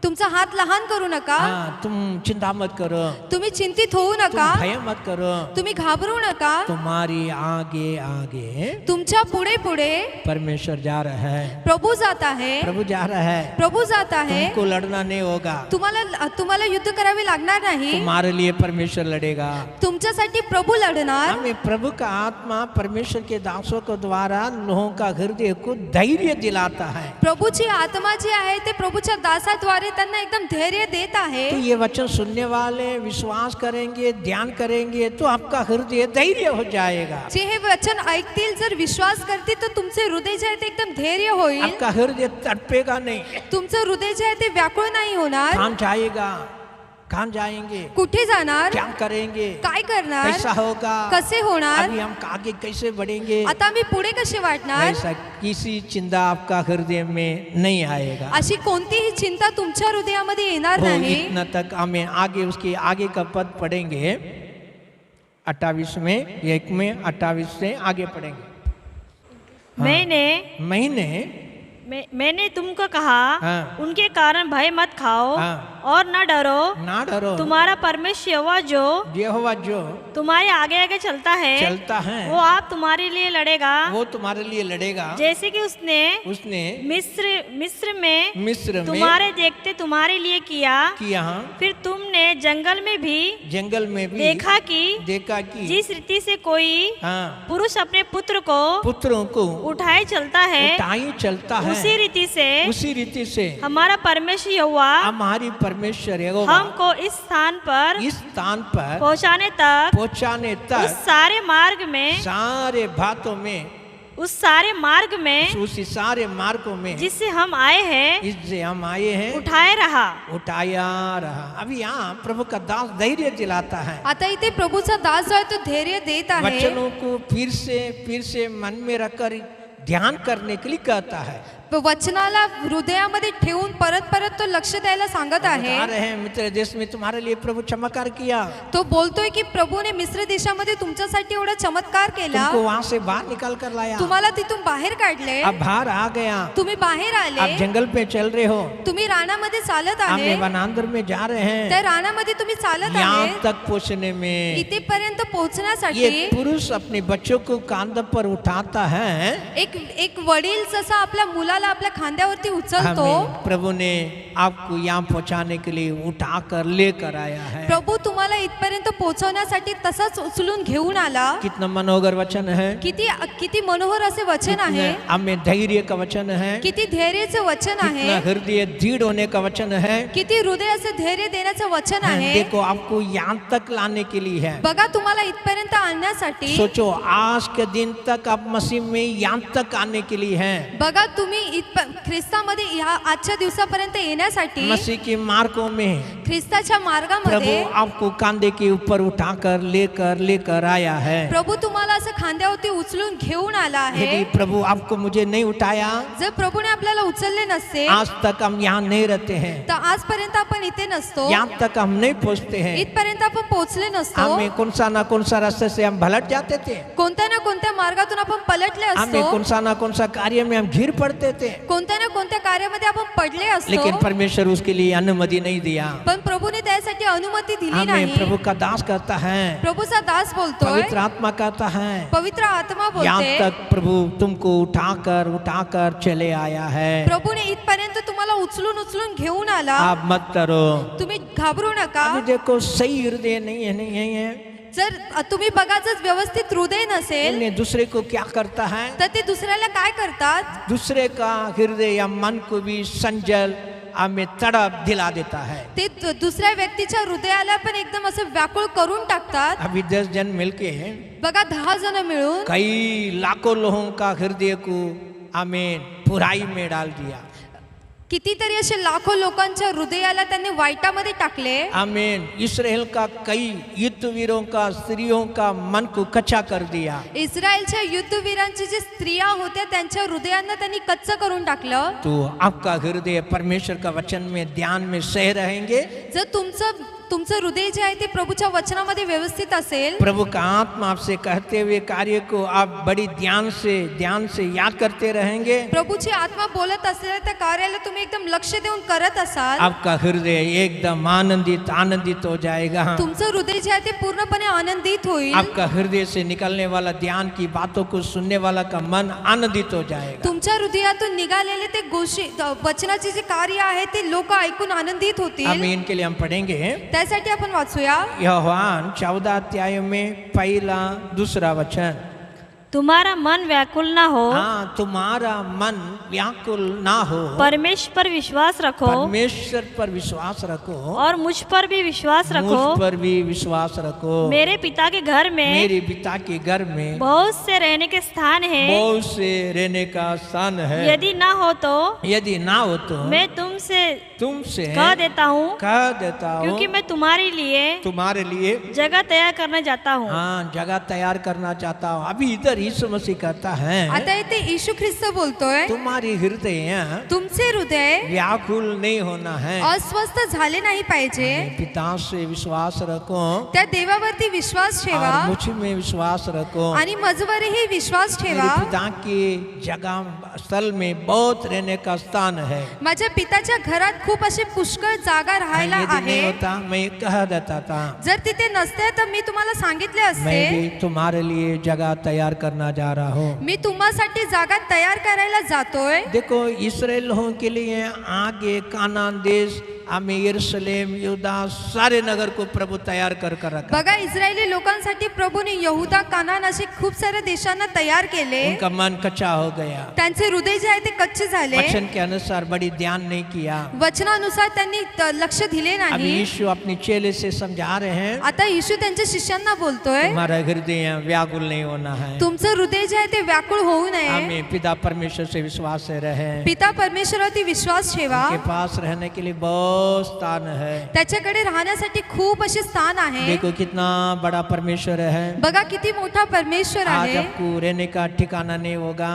तुमचा हात लहान करू नका, तुम चिंता मत करो, तुम्ही चिंतित होऊ तुम नका, भय मत करो, तुम्ही घाबरू नका, तुम्हारी आगे आगे तुमच्या पुढे पुढे परमेश्वर जा रहा है, प्रभू जात आहे, प्रभु जा रहा है। प्रभू जात आहे। तुमको लड़ना नहीं होगा, तुम्हाला युद्ध करावे लागणार नाही, तुम्हारे लिए परमेश्वर लड़ेगा। तुमच्यासाठी प्रभू लढणार। हमें प्रभु का आत्मा परमेश्वर के दासों के द्वारा लोगों का हृदय को धैर्य दिलाता है। प्रभूची आत्मा जी आहे ते प्रभूच्या दासाद्वारे त्यांना एकदम धैर्य देत आहे। तो ये वचन सुनने वाले विश्वास करेंगे, ध्यान करेंगे तो आपका हृदय धैर्य हो जाएगा। जे हे वचन ऐकतील, जर विश्वास करतील तर तुमचे हृदय जे आहे ते एकदम धैर्य होईल। आपका हृदय तड़पेगा नहीं, तुमचं हृदय जे आहे ते व्याकुळ नाही होणार। कहाँ जाएगा, कहाँ जाएंगे, कुठे जाणार, क्या करेंगे, काय करणार, कैसा होगा, कसे होणार, अभी हम आगे कैसे बढ़ेंगे, आता आम्ही पुढे कसे वाढणार। ऐसा किसी चिंता आपका हृदय में नहीं आएगा। अशी कोणतीही चिंता तुमच्या हृदयामध्ये येणार वो नाही। इतना तक हमें आगे उसके आगे का पद पढ़ेंगे 28 में, 1 में 28 से आगे पढ़ेंगे। मैंने तुमको कहा, हाँ। उनके कारण भय मत खाओ, हाँ। और न डरो, तुम्हारा परमेश्वर यहोवा जो तुम्हारे आगे आगे चलता है, वो आप तुम्हारे लिए लड़ेगा, वो तुम्हारे लिए लड़ेगा। जैसे कि उसने मिस्र में तुम्हारे देखते तुम्हारे लिए किया। फिर तुमने जंगल में भी देखा कि जिस रीति से कोई पुरुष अपने पुत्रों को उठाए चलता है, उसी रीति से हमारा परमेश्वर यहोवा परमेश्वर हमको इस स्थान पर पहुंचाने तक उस सारे मार्ग में, सारे बातों में, उस सारे मार्ग में, उसी सारे मार्गों में जिससे हम आए हैं, उठाया रहा। अभी यहाँ प्रभु का दास धैर्य दिलाता है। आता इथे प्रभूचा दास जो आहे तो धैर्य देत आहे। वचनों को फिर से मन में रखकर ध्यान करने के लिए कहता है। वचनाला हृदयामध्ये ठेवून परत परत तो लक्ष द्यायला सांगत आहे। बता रहे हैं मित्र देश में तुम्हारे लिए प्रभु चमत्कार किया। तो बोलतोय की प्रभूने मिस्र देशामध्ये तुमच्यासाठी एवढा चमत्कार केला, तुमको वहां से बाहर निकाल कर लाया, तुम्हाला तिथून बाहेर काढले, अब बाहर आ गया, तुम्ही बाहेर आले, आप जंगल पे चल रहे हो, तुम्ही रानामध्ये चालत हम आहे, वनांतर में जा रहे हैं, त्या रानामध्ये तुम्ही चालत यहाँ आहे, तक पहुँचने में इथेपर्यंत पोहोचण्यासाठी ये पुरुष अपने बच्चों को कांध पर उठाता है। एक वडील जसा आपल्या मुलाला आपल्या खांद्यावरती उचलतो, हमें प्रभु ने आपको यहाँ पहुँचाने के लिए उठा कर लेकर आया है। प्रभू तुम्हाला इथपर्यंत पोहोचवण्यासाठी तसाच उचलून घेऊन आला। कितना मनोहर वचन है, किती किती मनोहर असे वचन आहे, हमें धैर्य का वचन है, किती धैर्याचे वचन आहे, कितना हृदय दृढ़ होने का वचन है। किती हृदय असे धैर्य देण्याचं वचन आहे। देखो आपको यहाँ तक लाने के लिए है। बघा तुम्हाला इथपर्यंत आणण्यासाठी, सोचो आज के दिन तक आप मसीह में यहाँ तक आने के लिए है। बघा तुम्ही ख्रिस्तामध्ये ह्या आजच्या दिवसापर्यंत येण्यासाठी, मसीह के मार्गों में ख्रिस्ताच्या प्रभु मार्गामध्ये आपको कांधे के ऊपर उठाकर लेकर आया है। प्रभू तुम्हाला असं खांद्यावरती उचलून घेऊन आला आहे। यदि प्रभु आपको मुझे नहीं उठाया, जर प्रभूने आपल्याला उचलले नसते, आज तक हम यहाँ नहीं रहते हैं, तर आजपर्यंत आपण इथे नसतो, यहाँ तक हम नहीं पहुँचते हैं। इथपर्यंत आपण पोहोचले नसतो। हमें कौन सा रास्ते से हम भटक जाते थे, कोणत्या ना कोणत्या मार्गातून आपण पलटले हमें असतो, कौन सा कार्य में हम घिर पड़ते थे, कोणत्या ना कोणत्या कार्यामध्ये आपण पडले असतो, लेकिन परमेश्वर उसके लिए अनुमति नहीं दिया। पण प्रभूने त्यासाठी अनुमती दिली हमें नाही। प्रभु का दास कहता है, प्रभूचा दास बोलतोय, पवित्र आत्मा कहता है, पवित्र आत्मा यहाँ बोलते, तक प्रभु तुमको उठाकर चले आया है। प्रभूने इथपर्यंत तुम्हाला उचलून घेऊन आला। आप मत डरो, तुम्ही घाबरू नका। अभी देखो सही हृदय नहीं है, जर तुम्ही बघा जर व्यवस्थित हृदय नसेल, उन्हें दूसरे को क्या करता है, तर ते दुसऱ्याला काय करतात, दूसरे का हृदय या मन को भी संजल हमें तड़प दिला देता है। ते दुसऱ्या व्यक्तीच्या हृदयाला पण एकदम असं व्याकुळ करून टाकतात। अभी 10 जन मिलके बघा 10 जण मिळून कई लाखों लोगों का हृदय को हमें बुराई में डाल दिया। कितीतरी असे लाखो लोकांच्या हृदयाला त्यांनी वाईटामध्ये टाकले। आमीन। इस्राएल का कई युद्धवीरों का स्त्रियों का मन को कच्चा कर दिया। इस्रायलच्या युद्धवीरांची जे स्त्रिया होत्या त्यांच्या हृदयांना त्यांनी कच्चं करून टाकलं। तो आपका हृदय परमेश्वर का वचन में ध्यान में सह रहेंगे। जर तुमचं हृदय जे आहे ते प्रभूच्या वचनामध्ये व्यवस्थित असेल, प्रभु का आत्मा आपसे कहते हुए कार्य को आप बड़ी ध्यान से याद करते रहेंगे। प्रभूची आत्मा बोलत असलेल्या त्या कार्याला तुम्ही एकदम लक्ष देऊन करत असाल, आपका हृदय एकदम आनंदित हो जाएगा। तुमचं हृदय जे आहे ते पूर्णपणे आनंदित होईल। आपका हृदय से निकलने वाला ध्यान की बातों को सुनने वाला का मन आनंदित हो जाएगा। तुमच्या हृदयातून निघालेले ते वचनाचे जे कार्य आहे ते लोक ऐकून आनंदित होतील। आमीन के लिए हम पढ़ेंगे। त्यासाठी आपण वाचूया यूहन्ना 14 अध्याय में पहला दूसरा वचन। तुम्हारा मन व्याकुल ना हो। हाँ, तुम्हारा मन व्याकुल ना हो। परमेश्वर पर विश्वास रखो। परमेश्वर पर विश्वास रखो और मुझ पर भी विश्वास रखो। मुझ पर भी विश्वास रखो। मेरे पिता के घर में बहुत से रहने के स्थान है। बहुत से रहने का स्थान है। यदि ना हो तो मैं तुमसे कह देता हूँ क्योंकि मैं तुम्हारे लिए जगह तैयार करना चाहता हूँ। हाँ, जगह तैयार करना चाहता हूँ। अभी इधर यीशु मसीह कहता है, आता इथे येशू ख्रिस्त बोलतोय, तुम्हारी हृदय तुमचे हृदय व्याकुल नहीं होना है। अस्वस्थ झाले नाही पाहिजे। पिता से विश्वास रखो, त्या देवावरती विश्वास ठेवा और मुझ में विश्वास रखो आणि माझवरही विश्वास ठेवा। मेरे पिता की जगह स्थल में बहुत रहने का स्थान है। माझ्या पिताच्या घरात खूप असे पुष्कळ जागा राहायला यदि आहे। नहीं होता मैं कह देता था, जर तिथे नसते तर मी तुम्हाला सांगितले मैं असते, भी तुम्हारे लिए जगह तैयार करना जा रहा हूँ। मी तुम्हासाठी जागा तयार करायला जातोय। देखो, इस्राएल लोगों के लिए आगे कानान देश, हमें यरूशलेम, यहूदा सारे नगर को प्रभु तैयार कर रखा। बघा, इस्रायली लोकांसाठी प्रभूने यहूदा, कानान असे खूप सारे देशांना तयार केले। उनका मन कच्चा हो गया। त्यांचे हृदय जे आहे ते कच्चे झाले। वचन के अनुसार बड़ी ध्यान नहीं किया। वचनानुसार त्यांनी लक्ष दिले अभी नाही। यीशु अपने चेले से समझा रहे हैं, आता येशू त्यांच्या शिष्यांना बोलतोय, तुम्हारा हृदय व्याकुल नहीं होना है। तुमचं हृदय जे आहे ते व्याकुळ होऊ नये। हमें पिता परमेश्वर से विश्वास से रहे। पिता परमेश्वरावरती विश्वास ठेवा। के पास रहने के लिए बहुत स्थान है। त्याच्याकडे राहण्यासाठी खूप असे स्थान आहे। देखो कितना बड़ा परमेश्वर है। बघा किती मोठा परमेश्वर आज आहे। आपको रहने का ठिकाना नहीं होगा।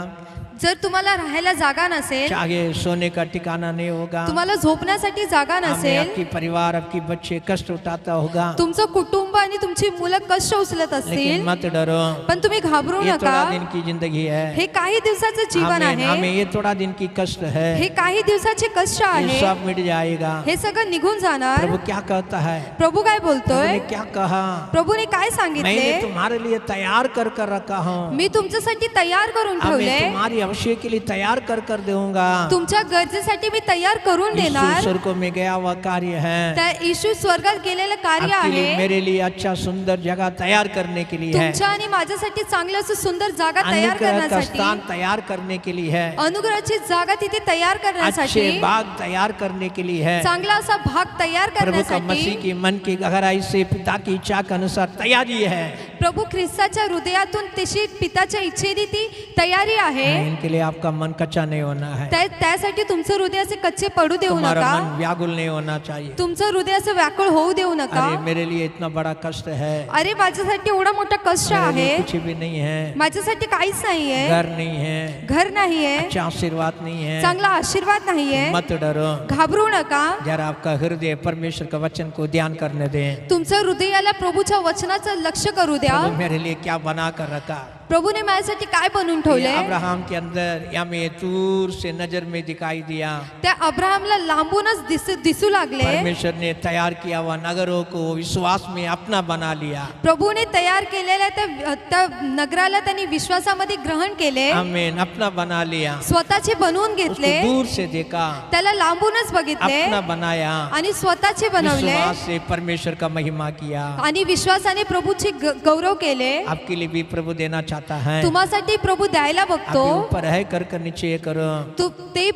जर तुम्हाला राहायला जागा नसेल, आगे सोने का ठिकाना नहीं होगा, तुम्हाला झोपण्यासाठी जागा हमें नसेल, आपकी परिवार आपकी बच्चे कष्ट उठाता होगा, तुमचं कुटुंब आणि तुमची मुलं कष्ट उचलत लेकिन असतील, मत डरो, पण तुम्ही घाबरू ये थोड़ा नका. दिन की जिंदगी है, हे काही दिवसाचं जीवन हमें आहे, ये थोड़ा दिन की कष्ट है, हे काही दिवसाचे कष्ट ये आहे, सब मिट जाएगा. हे सगळं निघून जाणार. प्रभु क्या कहता है? प्रभु काय प्रभु बोलतोय? ने क्या कहा? प्रभूने काय मैंने सांगितले? तुम्हारे लिए तैयार कर रखा हूँ, मी तुमच्यासाठी तयार करून मैं ठेवले, तुम्हारी आवश्यक के लिए तैयार कर दूंगा. तुमच्या गरजेसाठी मी तयार करून यीशु देणार. स्वर्ग में गया हुआ कार्य है, त्या येशू स्वर्गात गेलेलं कार्य आपके लिए आहे, मेरे लिए अच्छा सुंदर जगह तैयार करने के लिए है, तुमच्या आणि माझ्यासाठी चांगलं असं सुंदर जागा तयार अनुग्रह का करण्यासाठी, स्थान तैयार करने के लिए है, अनुग्रहाची जागा तिथे तयार अच्छे करण्यासाठी, बाग तैयार करने के लिए है. चांगला असा भाग तयार प्रभु का मसीह करण्यासाठी, की मन की गहराई से पिता की इच्छा के अनुसार तैयारी है. प्रभु ख्रिस्ताच्या हृदयातून तशी पिताच्या इच्छेने ती तयारी आहे. इनके लिए आपका मन कच्चा नहीं होना है, त्यासाठी तुमचं हृदय असे कच्चे पडू देऊ तुम्हारा नका, मन व्याकुल नहीं होना चाहिए. तुमचं हृदय असं व्याकुळ होऊ देऊ नका. अरे मेरे लिए इतना बड़ा कष्ट है, अरे माझ्यासाठी एवढा मोठा कष्ट मेरे आहे, लिए कुछ भी नहीं है, माझ्यासाठी काहीच नाहीये, घर नहीं है, घर नाहीये, अच्छा आशीर्वाद नहीं है. चांगला आशीर्वाद नाहीये. मत डरो, घाबरू नका. जरा आपका हृदय परमेश्वर का वचन को ध्यान करने दें. तुमचं हृदयाला प्रभूच्या वचनाचं लक्ष करू द्या. प्रभु मेरे लिए क्या बना कर रखा. प्रभूने माझ्यासाठी काय बनवून ठेवले? अब्राहम के अंदर या में दूर से नजर में दिखाई दिया, त्या अब्राहमला लांबूनच दिसू लागले. परमेश्वर ने तैयार किया हुआ नगरों को विश्वास में अपना बना लिया. प्रभूने तयार केलेल्या त्या नगराला त्यांनी विश्वासामध्ये ग्रहण केले, आमीन, अपना बना लिया. स्वतःचे बनवून घेतले, उसको दूर से देखा, त्याला लांबूनच बघितले अपना बनाया, आणि स्वतःचे बनवले विश्वास से परमेश्वर का महिमा किया. आणि विश्वासाने प्रभूचे गौरव केले. आपके लिए भी प्रभु देना चाहता है. तुम्हासाठी प्रभू द्यायला बघतो. आपके ऊपर है कर निश्चय करो. ते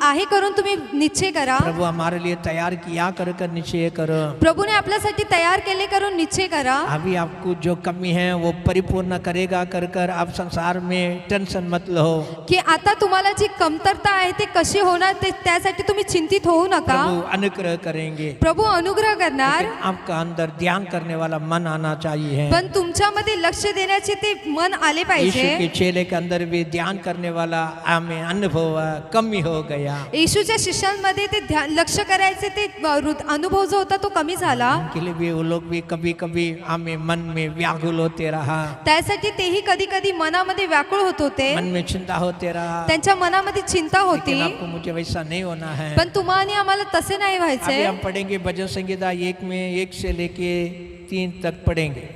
आहे करून तुम्ही निश्चय करा. प्रभु हमारे लिए तैयार किया कर निश्चय करो. प्रभूने आपल्यासाठी तयार केले करून निश्चय करा. अभी आपको जो कमी है वो परिपूर्ण करेगा कर आप संसार में टेंशन मत लो. की आता तुम्हाला जी कमतरता आहे ते कशी होणार ते त्यासाठी तुम्ही चिंतित होऊ नका. प्रभु अनुग्रह करेंगे. प्रभू अनुग्रह करणार. लेकिन आपका अंदर ध्यान करने वाला मन आना चाहिए. पण तुमच्यामध्ये लक्ष देण्याचे ते मन आले पाहिजे. यीशु के चेले के अंदर भी ध्यान करने वाला हमें अनुभव कमी हो गया. येशूच्या शिष्यांमध्ये ते लक्ष करायचे ते अनुभव जो होता तो कमी झाला. के लिए भी वो लोग भी कभी कभी हमें मन में व्याकुल होते रहा, त्यासाठी तेही कधी कधी मनामध्ये व्याकुळ होत होते, मन में चिंता होते रहा. त्यांच्या मनामध्ये चिंता होती. लेकिन आपको मुझे वैसा नहीं होना है. पण तुम्हाला आम्हाला तसे नाही अभी व्हायचे. हम पढ़ेंगे भजन संहिता 1 में 1 से लेके 3 तक पढ़ेंगे.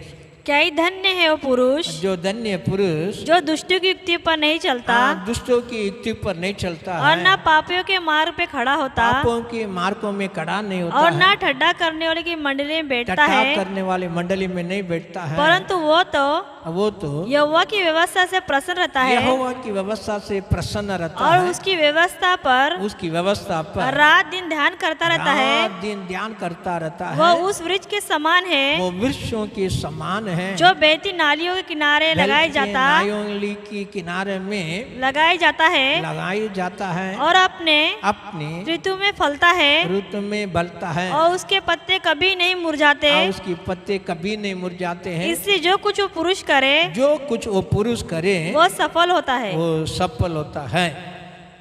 क्या ही धन्य है वो पुरुष जो धन्य पुरुष जो दुष्टों की युक्ति पर नहीं चलता दुष्टों की युक्ति पर नहीं चलता और है, ना पापियों के मार्ग पे खड़ा होता पापों के मार्गों में खड़ा नहीं होता और है, ना ठट्ठा करने वाले की मंडली में बैठता टट्टा है, करने वाले मंडली में नहीं बैठता है, परंतु वो तो यहोवा की व्यवस्था से प्रसन्न रहता है यहोवा की व्यवस्था से प्रसन्न रहता और है. उसकी व्यवस्था पर उसकी व्यवस्था पर रात दिन ध्यान करता रहता है. रात दिन ध्यान करता रहता वो है. उस वृक्ष के समान है वो वृक्षों के समान है जो बहती नालियों के किनारे लगाया नालियों की किनारे में लगाया जाता है लगाई जाता है और अपने ऋतु में फलता है, ऋतु में बलता है और उसके पत्ते कभी नहीं मुरझाते, और उसके पत्ते कभी नहीं मुरझाते हैं. इससे जो कुछ वो पुरुष करे जो कुछ वो पुरुष करे वो सफल होता है. वो सफल होता है.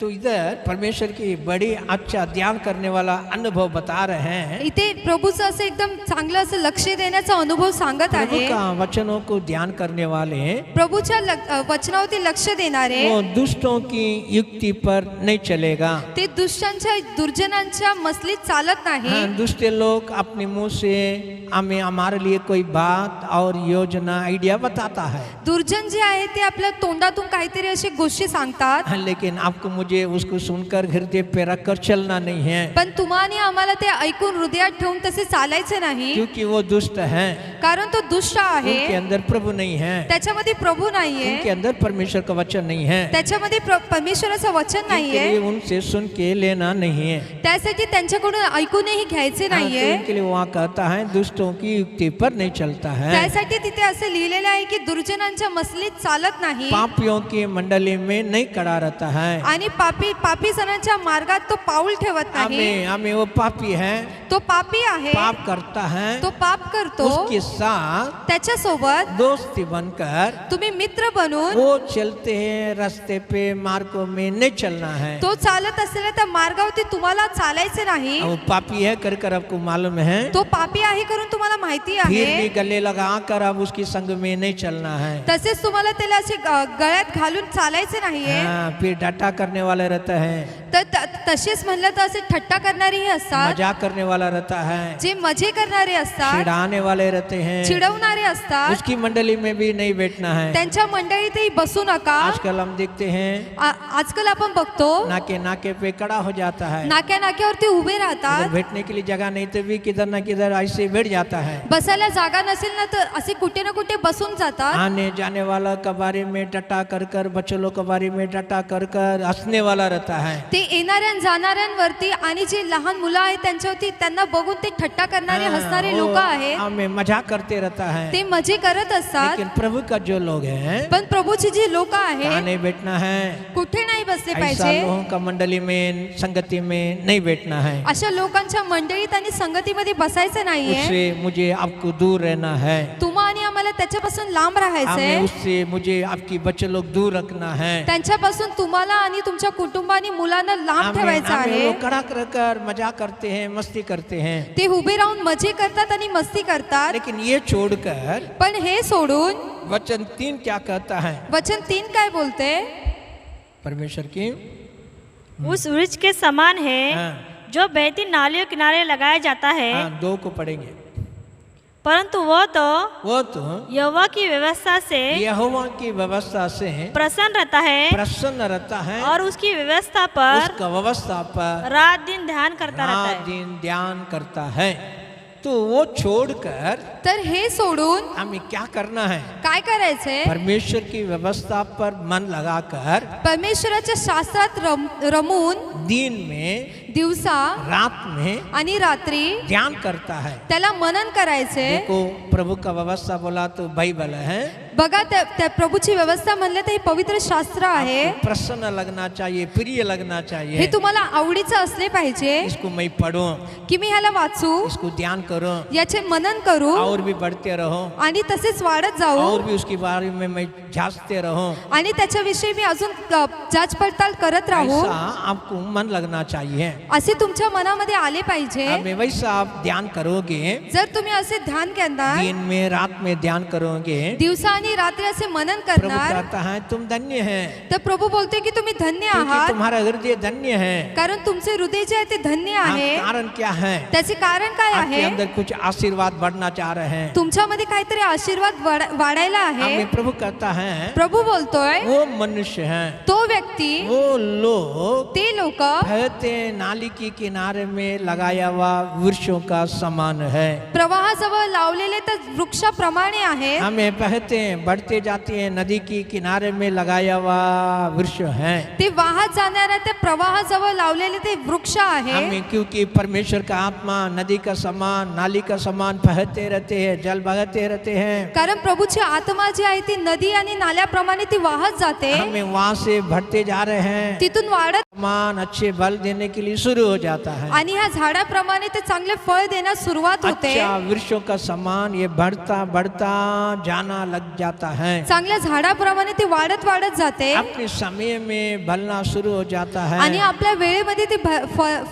तो इधर परमेश्वर की बड़ी अच्छा ध्यान करने वाला अनुभव बता रहे हैं. इथे प्रभूचं असं एकदम चांगलं असं लक्ष देण्याचा अनुभव सांगत प्रभु आहे. का वचनों को ध्यान करने वाले प्रभूच्या वचनावरती लक्ष देणारे वो दुष्टों की युक्ति पर नहीं चलेगा. ते दुष्टांच्या दुर्जनांच्या मसलीत चालत नाही. हाँ, दुष्ट लोग अपने मुंह से हमें हमारे लिए कोई बात और योजना आइडिया बताता है, दुर्जन जे आहे ते आपल्या तोंडातून काहीतरी अशी गोष्टी सांगतात. हाँ, लेकिन आपको मुझे उसको सुनकर हृदय पे रखकर चलना नहीं है, पण तुम्हाने आम्हाला ते ऐकून हृदयात ठेवून तसे चालायचे नाही. क्योंकि वो दुष्ट है. कारण तो दुष्ट आहे. उनके अंदर प्रभु नहीं है, त्याच्यामध्ये प्रभू नाहीये. उनके अंदर परमेश्वर का वचन नहीं है. त्याच्यामध्ये परमेश्वराचं वचन इसके नाहीये. लिए उनसे सुन के लेना नहीं है. त्यासाठी त्यांच्याकडून ऐकूनही घ्यायचे हाँ, तो नाहीये. इनके लिए वहाँ कहता है दुष्टों की युक्ति पर नहीं चलता है, त्यासाठी तिथे असं लिहिलेलं आहे की दुर्जनांच्या मसलीत चालत नाही पापियों की मंडली में नहीं खड़ा रहता है. आणि पापी जणांच्या मार्गात तो पाऊल ठेवत नाही. हमें वो पापी है, तो पापी आहे, पाप करता है, तो पाप करतो. उसके साथ त्याच्यासोबत दोस्ती बनकर तुम्ही मित्र बनून वो चलते हैं रास्ते पे, मार्गों में नहीं चलना है. तो चालत असलेल्या त्या मार्गावरती तुम्हाला चालायचे नाही. वो पापी है कर आपको मालूम है, तो पापी आहे करून तुम्हाला माहिती फिर भी आहे. गले लगा कर अब उसकी संग में नहीं चलना है. तसेच तुम्हाला त्याला असे गळ्यात घालून चालायचे नाहीये. फिर डाटा करने वाले रहता है, तर तसेच म्हणलं तर असे थट्टा करणारेही असतात, मजाक करने वाला रहता है, जे मजे करणारे असतात, चिढ़ाने वाले रहते हैं. चिडवणारे असतात. उसकी मंडली में भी नहीं बैठना है. त्यांच्या मंडळीतही बसू नका. आजकल हम देखते हैं आजकाल आपण बघतो नाके नाके पे खड़ा हो जाता है, नाक्या नाक्यावरती उभे अगर राहतात. बैठने के लिए जगह नहीं तो भी किधर ना किधर ऐसे बैठ जाता है. बसायला जागा नसेल ना तर असे कुठे ना कुठे बसून जातात. आने जाने वाला के बारे में डटा कर बच्चों लोग के बारे में डटा कर हंसने वाला रहता है. ते येणाऱ्या जाणाऱ्यांवरती आणि जे लहान मुलं आहेत त्यांच्यावरती त्यांना बघून ते थट्टा करणारे हसणारे लोक आहेत. हमें मजाक करते रहता है. ते मजे करत असतात. लेकिन प्रभु का जो लोग हैं, पण प्रभूची जी लोक कहाँ आहेत नहीं बैठना है. कुठे नाही बसले ऐसा पाहिजे. लोगों का मंडली में संगति में नहीं बैठना है. अशा लोकांच्या मंडळीत आणि संगतीमध्ये बसायचं नाहीये. उससे मुझे आपको दूर रहना है. तुम्हा आणि आम्हाला त्याच्यापासून लांब हमें राहायचंय. उससे मुझे आपकी बच्चे लोग दूर रखना है. त्यांच्यापासून तुम्हाला आणि तुमच्या कुटुंबानी मुलांना लांब ठेवायचं आहे. वो कड़ा कर मजाक करते हैं, मस्ती करते हैं. ते उभे राहून मजे करतात आणि मस्ती करतात. लेकिन ये छोड़कर पण हे सोडून वचन 3 क्या कहता है? वचन 3 काय बोलते? परमेश्वर की उस वृक्ष के समान है हाँ, जो बहती नालियों किनारे लगाया जाता है, 2 को पढ़ेंगे. परंतु वो तो यहोवा की व्यवस्था से यहोवा की व्यवस्था से प्रसन्न रहता है प्रसन्न रहता है और उसकी व्यवस्था पर उसका व्यवस्था पर रात दिन ध्यान करता रहता रात है. दिन ध्यान करता है. तो वो छोड़कर तर हे सोडून हमें क्या करना है? काय करायचंय? परमेश्वर की व्यवस्था पर मन लगाकर परमेश्वराच्या शास्त्रात रमून दिन में दिवसा रात में आणि रात्री ध्यान करता है. त्याला मनन करायचे. देखो प्रभु का व्यवस्था बोला तो बाइबल है. बघा त्या प्रभूची व्यवस्था म्हणलं तर हे पवित्र शास्त्र आहे. प्रसन्न लगना चाहिए, प्रिय लगना हे चाहिए. तुम्हाला आवडीचं असले पाहिजे इसको मैं पढूं, की मी ह्याला वाचू, इसको ध्यान करूं, याचे मनन करू और भी बढ़ते रहो, आणि तसेच वाढत जाऊ और भी उसके बारे में मैं झांकते रहूं. आणि त्याच्याविषयी मी अजून जाच पडताल करत राहू. ऐसा आपको मन लगना चाहिए. असे तुमच्या मनामध्ये आले पाहिजे. हमें वैसा आप ध्यान करोगे, जर तुम्ही असे ध्यान करणार, दिन में रात में ध्यान करोगे, दिवसा आणि रात्री असे मनन प्रभु करणार, कहता है तुम धन्य हैं, तर प्रभु बोलते की तुम्ही धन्य क्योंकि आहात. तुम्हारा हृदय धन्य है. कारण तुमचे हृदय जे आहे ते धन्य आहे. कारण क्या है? त्याचे कारण काय आपके आहे? अंदर कुछ आशीर्वाद बढ़ना चाह रहे हैं. तुमच्यामध्ये काहीतरी आशीर्वाद वाढायला आहे. हमें प्रभु कहता है प्रभु बोलतोय वो मनुष्य है, तो व्यक्ती, वो लोग ते लोक बहते नाली के किनारे में लगाया हुआ वृक्षों का समान है. प्रवाहाजवळ लावलेले तर वृक्षाप्रमाणे आहे. हमें बहते बढ़ते जाते हैं नदी के किनारे में लगाया हुआ वृक्ष है. ते वाहत जाणाऱ्या त्या प्रवाहाजवळ लावलेले ते वृक्ष आहे. हमें क्योंकि परमेश्वर का आत्मा नदी का समान, नाली का समान बहते रहते हैं, जल बहते रहते हैं. कारण प्रभूची आत्मा जी आहे ती नदी आणि नाल्याप्रमाणे ती वाहत जाते. हमें वहां से बढ़ते जा रहे हैं. तिथून वाढत समान अच्छे फल देने के लिए शुरू हो जाता है. आणि ह्या झाडाप्रमाणे ते चांगले फळ देण्यास सुरुवात होते. अच्छा वृक्षों का समान ये बढ़ता बढ़ता जाना लग जाता है. चांगल्या झाडाप्रमाणे ते वाढत वाढत जाते अपने समय में भलना शुरू हो जाता है. आणि आपल्या वेळेमध्ये ते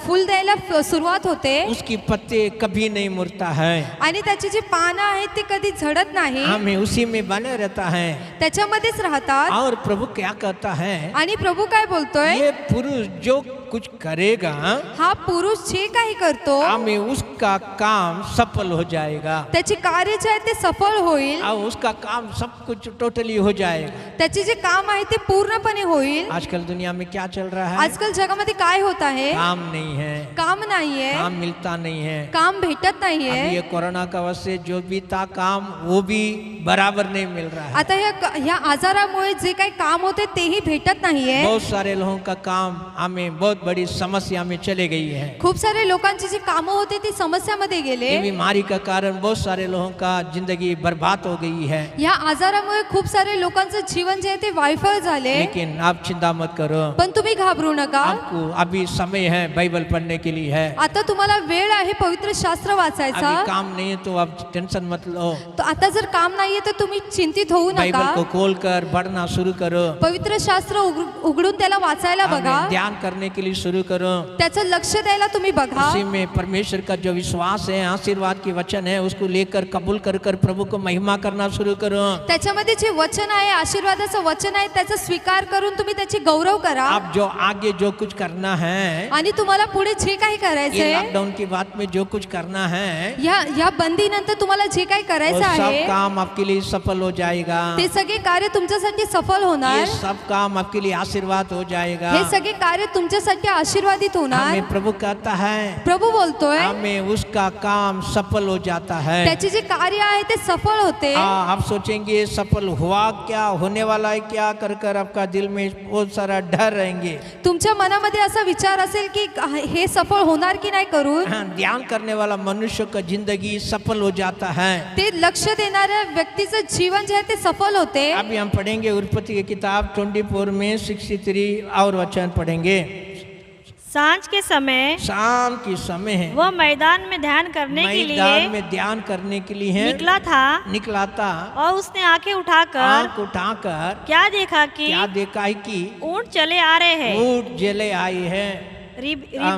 फुल द्यायला सुरुवात होते. उसकी पत्ते कभी नहीं मुड़ता है. आणि त्याची जी पानं आहेत ती कधी झडत नाही, हमें उसी में बने रहता है. त्याच्यामध्येच राहतात. और प्रभु क्या कहता है? आणि प्रभू काय बोलतोय? ये पुरुष जो कुछ करेगा, हा पुरुष जे काही करतो हमें उसका काम सफल हो जाएगा. त्याची कार्य जे आहे ते सफल होईल. और उसका काम सब कुछ टोटली हो जाएगा. त्याचे जे काम आहे ते पूर्णपणे होईल. आजकल दुनिया में क्या चल रहा है? आजकाल जगामध्ये काय होत आहे? काम नहीं है, काम नाहीये, काम मिलता नहीं है. काम भेटत अभी नाहीये. ये कोरोना का वजह से जो भी था काम वो भी बराबर नहीं मिल रहा है. आता ह्या आजारामुळे जे काही काम होते तेही भेटत नाहीये. बहुत सारे लोगों का काम हमें बहुत बहुत बड़ी समस्या में चले गई है। खूप सारे लोकांची जी कामं होते ती समस्यामध्ये गेले. ये बीमारी का कारण बहुत सारे लोगों का जिंदगी बर्बाद हो गई है। या आजारामुळे खूप सारे लोकांचं जीवन जे आहे ते वायफळ झाले. लेकिन आप चिंता मत करो, पण तुम्ही घाबरू नका. आपको अभी समय है बाइबल पढ़ने के लिए है। आता तुम्हाला वेळ आहे पवित्र शास्त्र वाचायचा. अभी काम नहीं है तो आप टेंशन मत लो। तो आता जर काम नाहीये तर तुम्ही चिंतित होऊ बाइबल को नका. खोलकर पढ़ना शुरू करो। पवित्र शास्त्र उघडून त्याला वाचायला बघा. आमीन। ध्यान करने के लिए शुरू करो। त्याचं लक्ष द्यायला तुम्ही बघा. उसी में परमेश्वर का जो विश्वास है, आशीर्वाद के वचन है, उसको लेकर कबूल कर प्रभु को महिमा करना शुरू करो। त्याच्यामध्ये जे वचन आहे, आशीर्वादाचं वचन आहे, त्याचा स्वीकार करून तुम्ही त्याची गौरव करा. आप जो आगे जो कुछ करना है, आणि तुम्हाला पुढे जे काही ये करायचंय, लॉकडाउन की बात में जो कुछ करना है, या बंदी नंतर तुम्हाला जे काही वो करायचं सब आहे काम आपके लिए सफल हो जाएगा। ते सगळे कार्य तुमच्यासाठी सफल ये होणार. सब काम आपके लिए आशीर्वाद हो जाएगा। हे सगळे कार्य तुमच्यासाठी आशीर्वादित होणार. हमें प्रभु कहता है, प्रभु बोलतोय हमें उसका काम सफल हो जाता है। त्याचे जे कार्य आहे ते सफल होते. आप सोचेंगे सफल हुआ क्या, होने वाला है क्या, कर कर आपका दिल में बहुत सारा डर रहेंगे। तुमच्या मनामध्ये असा विचार असेल की हे सफल होणार की नाही करून. ध्यान करने वाला मनुष्य का जिंदगी सफल हो जाता है। ते लक्ष देणाऱ्या व्यक्तीचं जीवन जे आहे ते सफल होते. अभी हम पढ़ेंगे उत्पत्ति की किताब 24 में 63 और वचन पढ़ेंगे। सांझ के समय, शाम की समय है, वो मैदान में ध्यान करने के मैदान लिए में ध्यान करने के लिए निकला निकला था। और उसने आंखें उठाकर आँख उठाकर क्या देखा क्या देखा है कि ऊंट चले आ रहे हैं। ऊँट जले आए हैं।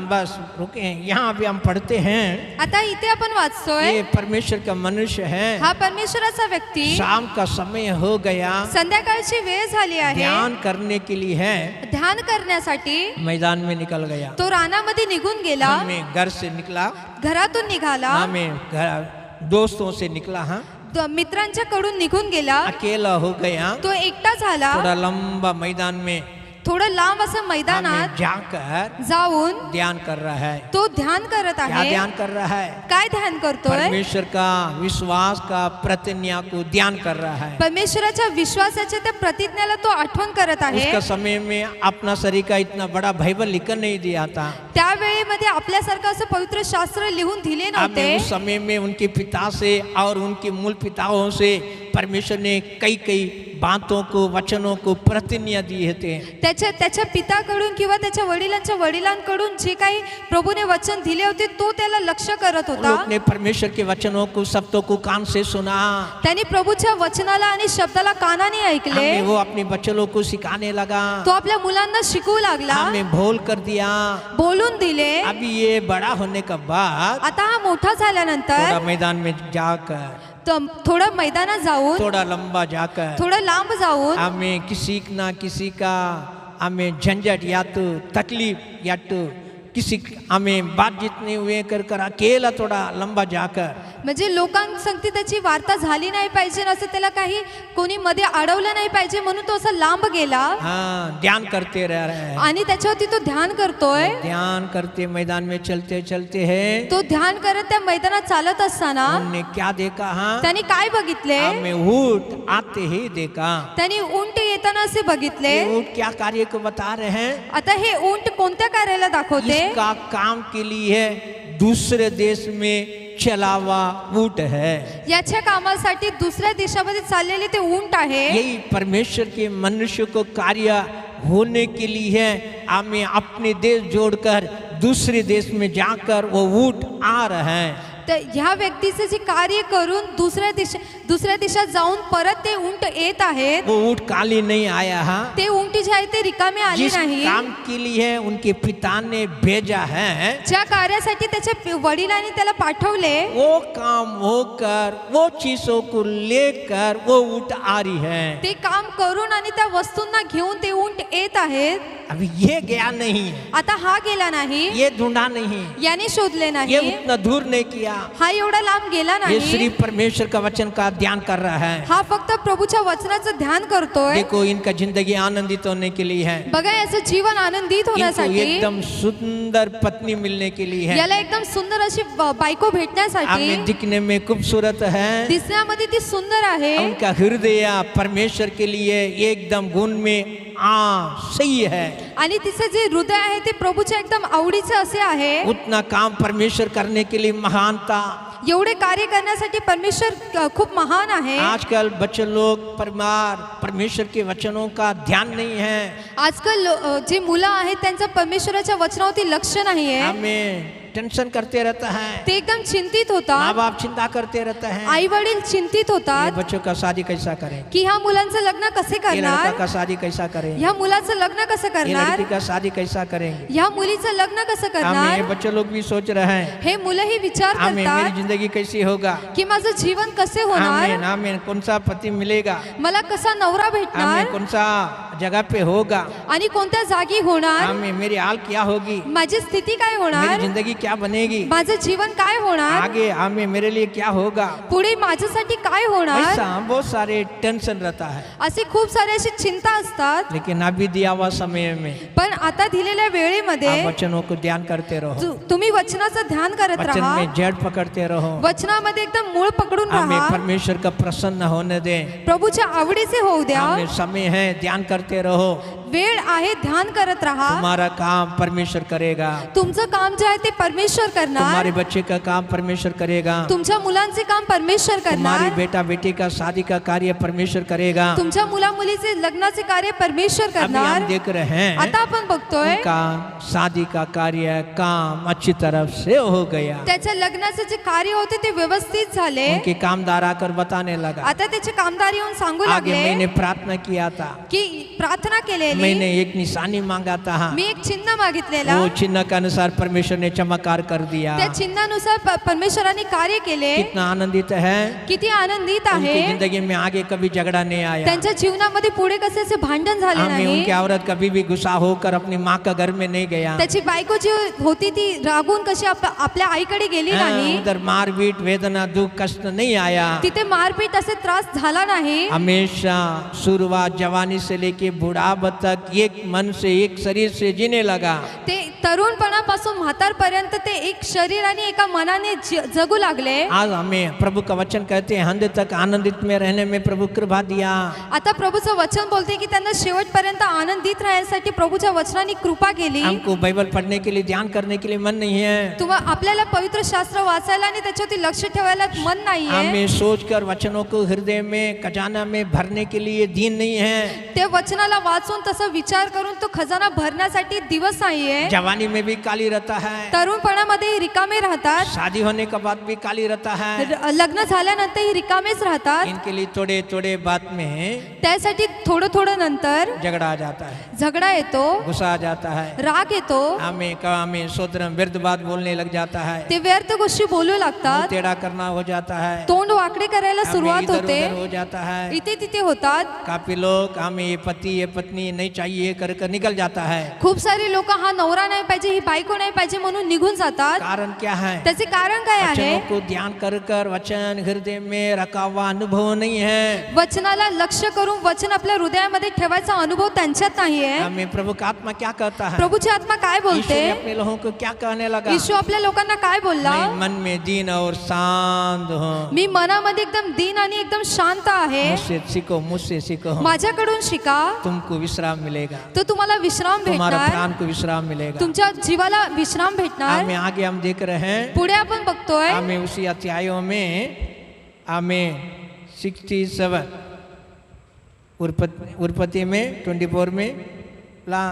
बस रुके हैं, यहाँ भी हम पढ़ते हैं। आता इथे आपण वाचतोय, ये परमेश्वर का मनुष्य है। हा परमेश्वराचा व्यक्ती. शाम का समय हो गया, संध्याकाळची वेळ झाली आहे. ध्यान करने के लिए है, ध्यान करण्यासाठी मैदान में निकल गया। तो रानामध्ये निघून गेला. हमें घर से निकला, घरातून निघाला, हमें दोस्तों से निकला, हाँ मित्रांच्याकडून निघून गेला. अकेला हो गया, तो एकटा झाला. थोड़ा लंबा मैदान में थोडं लांब असं मैदानात जाकर जाऊन ध्यान कर रहा है। तो ध्यान करत क्या आहे. ध्यान कर रहा है? काय ध्यान करतोय? परमेश्वर का विश्वास का प्रतिज्ञा को ध्यान कर रहा है। परमेश्वराच्या विश्वासाच्या त्या प्रतिज्ञाला तो आठवण करत आहे. उसका समय में अपना शरीर का इतना बड़ा बाइबल लिखकर नहीं दिया था। त्या वेळेमध्ये आपल्यासारखं असं पवित्र शास्त्र लिहून दिले नव्हते. उस समय में उनके पिता से और उनके मूल पिताओं से परमेश्वर ने कई बातों को, वचनों को प्रतिज्ञा दिए थे। त्याच्या पिताकडून किंवा त्याच्या वडिलांच्या वडिलांकडून जे काही प्रभूने वचन दिले होते तो त्याला लक्ष करत होता. लोगों परमेश्वर के वचनों को, शब्दों को कान से सुना। त्यांनी प्रभूच्या वचनाला आणि शब्दाला कानाने ऐकले. वो अपने बच्चों को सिखाने लगा। तो आपल्या मुलांना शिकवू लागला. हमें बोल कर दिया, बोलून दिले. अभी ये बड़ा होने का बाद आता हा मोठा झाल्यानंतर थोड़ा मैदान में जाकर, थोडं मैदानात जाऊन, थोड़ा लंबा जाकर, थोडं लांब जाऊन, हमें किसी ना किसी का हमें झंझट या तो तकलीफ या तो किसी हमें बातचीत नहीं हुए कर अकेला थोड़ा लंबा जाकर, म्हणजे लोकांसंगती त्याची वार्ता झाली नाही पाहिजे, असं त्याला काही कोणी मध्ये अडवलं नाही पाहिजे म्हणून तो असा लांब गेला. हाँ, ध्यान करते रह रहे हैं। आणि त्याच्यावरती तो ध्यान करतोय. ध्यान करते मैदान में चलते चलते हैं, तो ध्यान करत त्या मैदानात चालत असताना उन्होंने क्या देखा? हाँ, त्यांनी काय बघितले? हमें ऊँट आते ही देखा। त्यांनी ऊंट येताना असे बघितले. ऊँट क्या कार्य को बता रहे हैं? आता हे ऊंट कोणत्या कार्याला दाखवते? इसका काम के लिए दूसरे देश में चलावा ऊँट है। याच्या कामासाठी दुसऱ्या देशामध्ये चाललेले ते ऊंट आहे. यही परमेश्वर के मनुष्य को कार्य होने के लिए हमें अपने देश जोड़कर दूसरे देश में जाकर वो ऊँट आ रहे हैं। तर ह्या व्यक्तीचे जे कार्य करून दुसऱ्या देशात जाऊन परत ते ऊंट येत आहेत. वो ऊँट काली नहीं आया है, ते ऊंट जे आहे ते रिकामे आले जिस नाही. काम के लिए उनके पिता ने भेजा है, ज्या कार्यासाठी त्याच्या वडिलांनी त्याला पाठवले, वो काम होकर वो चीजों को लेकर वो ऊँट आ रही है। ते काम करून आणि त्या वस्तूंना घेऊन ते ऊंट येत आहेत. अभी ये गया नहीं, आता हा गेला नाही, ये ढूंढा नहीं, याने शोधले नाही, ये उतना दूर नहीं किया, हा एवढा लांब गेला ये नाही. सिर्फ परमेश्वर का वचन का ध्यान कर रहा है। हा फक्त प्रभूच्या वचनाचं ध्यान करतोय. देखो, इनका जिंदगी आनंदित होने के लिए है, बघा याचं जीवन आनंदित इनको होण्यासाठी, एकदम सुंदर पत्नी मिलने के लिए है, याला एकदम सुंदर अशी बायको भेटण्यासाठी, हमें दिखने में खूबसूरत है, दिसण्यामध्ये ती सुंदर आहे. उनका हृदय परमेश्वर के लिए एकदम गुण में सही है, आणि तिचं जे हृदय आहे ते प्रभूच्या एकदम आवडीचे असे आहे, उतना काम परमेश्वर करने के लिए महानता। एवढे कार्य करण्यासाठी परमेश्वर खूप महान आहे। आजकल बच्चे लोग परमेश्वर के वचनों का ध्यान नहीं है। आजकाल जे मुलं आहेत त्यांचं परमेश्वराच्या वचनावरती लक्ष नाहीये, हमें टेंशन करते रहता है, ते एकदम चिंतित माँ होतात, बाप चिंता करते रहता है, आई वडील चिंतित ये होतात बच्चों का शादी कैसा करें, की ह्या मुलांचं लग्न कसे ये लड़का करणार, का शादी कैसा करें, ह्या मुलाचं लग्न कसं ये करणार, लड़की का शादी कैसा करेंगे। ह्या मुलीचं लग्न कसं हमें ये करणार। बच्चे लोग भी सोच रहे हैं, हे मुलंही विचार हमें मेरी करतात जिंदगी कैसी होगा, की माझं जीवन कसे हमें होणार, हमें कौन सा पति मिलेगा, मला कसा नवरा हमें भेटणार कौन सा जगह पे होगा, आणि कोणत्या जागी होणार, हमें मेरी हाल क्या होगी, माझी स्थिती काय मेरी होणार, जिंदगी क्या बनेगी, माझं जीवन काय होणार, आगे हमें मेरे लिए क्या होगा। पुढे माझ्यासाठी काय होणार, ऐसा बहुत सारे टेंशन रहता है, असे खूप सारे अशी चिंता असतात। लेकिन अभी दिया हुआ समय में पण आता दिलेल्या वेळेमध्ये आप वचनों को ध्यान करते रहो, तुम्ही वचनाचं ध्यान करत वचन राहा, में जड़ पकड़ते रहो, वचनामध्ये एकदम मूळ पकडून हमें राहा, परमेश्वर का प्रसन्न होने दें। प्रभूच्या आवडीचे होऊ द्या, हमें समय है, ध्यान करते रहो, वेळ आहे, ध्यान करत राहा, तुम्हारा काम परमेश्वर करेगा, तुमचं काम जे आहे ते परमेश्वर करणार, तुम्हारे बच्चे का काम परमेश्वर करेगा, तुमच्या मुलांचे काम परमेश्वर तुम्हारी करणार, बेटा बेटी का शादी का कार्य परमेश्वर करेगा। तुमच्या मुला मुलीचे लग्नाचे कार्य परमेश्वर अभी करणार। हम देख रहे हैं आता आपण बघतोय उनका शादी का कार्य काम अच्छी तरफ से हो गया, त्याच्या लग्नाचे जे कार्य होते ते व्यवस्थित झाले। उनके कामदार आकर बताने लगा, आता त्याचे कामदार येऊन सांगू आगे लागले मैंने प्रार्थना किया था, की प्रार्थना केलेली, मैंने एक निशानी मांगा था, मी एक चिन्ह मागितलेला, वो चिन्ह के अनुसार परमेश्वर ने चमत्कार कर दिया। त्या चिन्हानुसार परमेश्वराने कार्य केले। कितना आनंदित है, किती आनंदित उनकी आहे, जिंदगी में आगे कभी झगड़ा नहीं आया, त्यांच्या जीवनामध्ये पुढे कसे असे भांडण झाले हमें नाही, उनकी औरत कभी भी गुस्सा होकर अपनी माँ का घर में नहीं गया, त्याची बायको जी होती ती रागून कशी आपल्या आईकडे गेली नाही, उधर मारपीट वेदना दुख कष्ट नहीं आया, तिथे मारपीट असे त्रास झाला नाही। हमेशा शुरुआत जवानी से लेके बुढ़ापा तक एक मन से एक शरीर से जीने लगा। ते तरुणपणापासून म्हातारपर्यंत ते एक शरीर आणि एका मनाने जगू लागले। आज हमें प्रभु का वचन कहते हैं अंत तक आनंदित में रहने में प्रभु कृपा दिया। आता प्रभूचं वचन बोलते की त्यांना शेवटपर्यंत आनंदित राहण्यासाठी प्रभूच्या वचनाने कृपा केली। हमको बाइबल पढ़ने के लिए ध्यान करने के लिए मन नहीं है, तुम्हाला आपल्याला पवित्र शास्त्र वाचायला आणि त्याच्यावरती लक्ष ठेवायला मन नाहीये। हमें सोचकर वचनों को हृदय में खजाना में भरने के लिए दिन नहीं है, ते वचनाला वाचून तसं विचार करून तो खजाना भरण्यासाठी दिवस नाहीये। जवानी में भी काली रहता है, तरुणपणामध्ये रिकामे राहतात, शादी होने के बाद भी काली रहता है, लग्न झाल्यानंतर रिकामेच राहतात। इनके लिए थोड़े थोड़े बात में त्यासाठी थोडं थोडं नंतर झगड़ा आ जाता है, झगडा येतो, गुस्सा आ जाता है, राग येतो, हमें सोदर व्यर्थ बात बोलने लग जाता है, ते व्यर्थ गोष्टी बोलू लागतात, टेढ़ा करना हो जाता है, तोंड वाकडे करायला हमें सुरुवात इधर होते, उधर हो जाता है। इथे तिथे होतात। काफी लोग हमें ये पति ये पत्नी नहीं चाहिए कर कर निकल जाता है। खूप सारे लोक हा नवरा नाही पाहिजे, ही बायको नाही पाहिजे म्हणून निघून जातात। कारण क्या है? त्याचे कारण काय आहे? वचनों को ध्यान कर कर वचन हृदय में रखा हुआ अनुभव नहीं है। वचनाला लक्ष्य करून वचन आपल्या हृदयामध्ये ठेवायचा अनुभव त्यांच्यात नाहीये। हमें प्रभु का आत्मा क्या कहता है? प्रभूची आत्मा काय यीशु बोलते? ने अपने लोगों को क्या कहने लगा? यीशु आपल्या लोकांना काय बोलला? मैं मन में दीन और शांत हूँ, मी मनामध्ये एकदम दीन आणि एकदम शांत आहे। मुझसे सीखो, माझ्याकडून शिका, तुमको विश्राम मिलेगा, तो तुम्हाला विश्राम तुम्हारा भेटणार, प्राण को विश्राम मिलेगा। तुमच्या जीवाला विश्राम भेटणार। हमें आगे हम देख रहे हैं, पुढे आपण बघतोय हमें उसी अध्यायों में हमें 67 उत्पत्ति में 24 में ला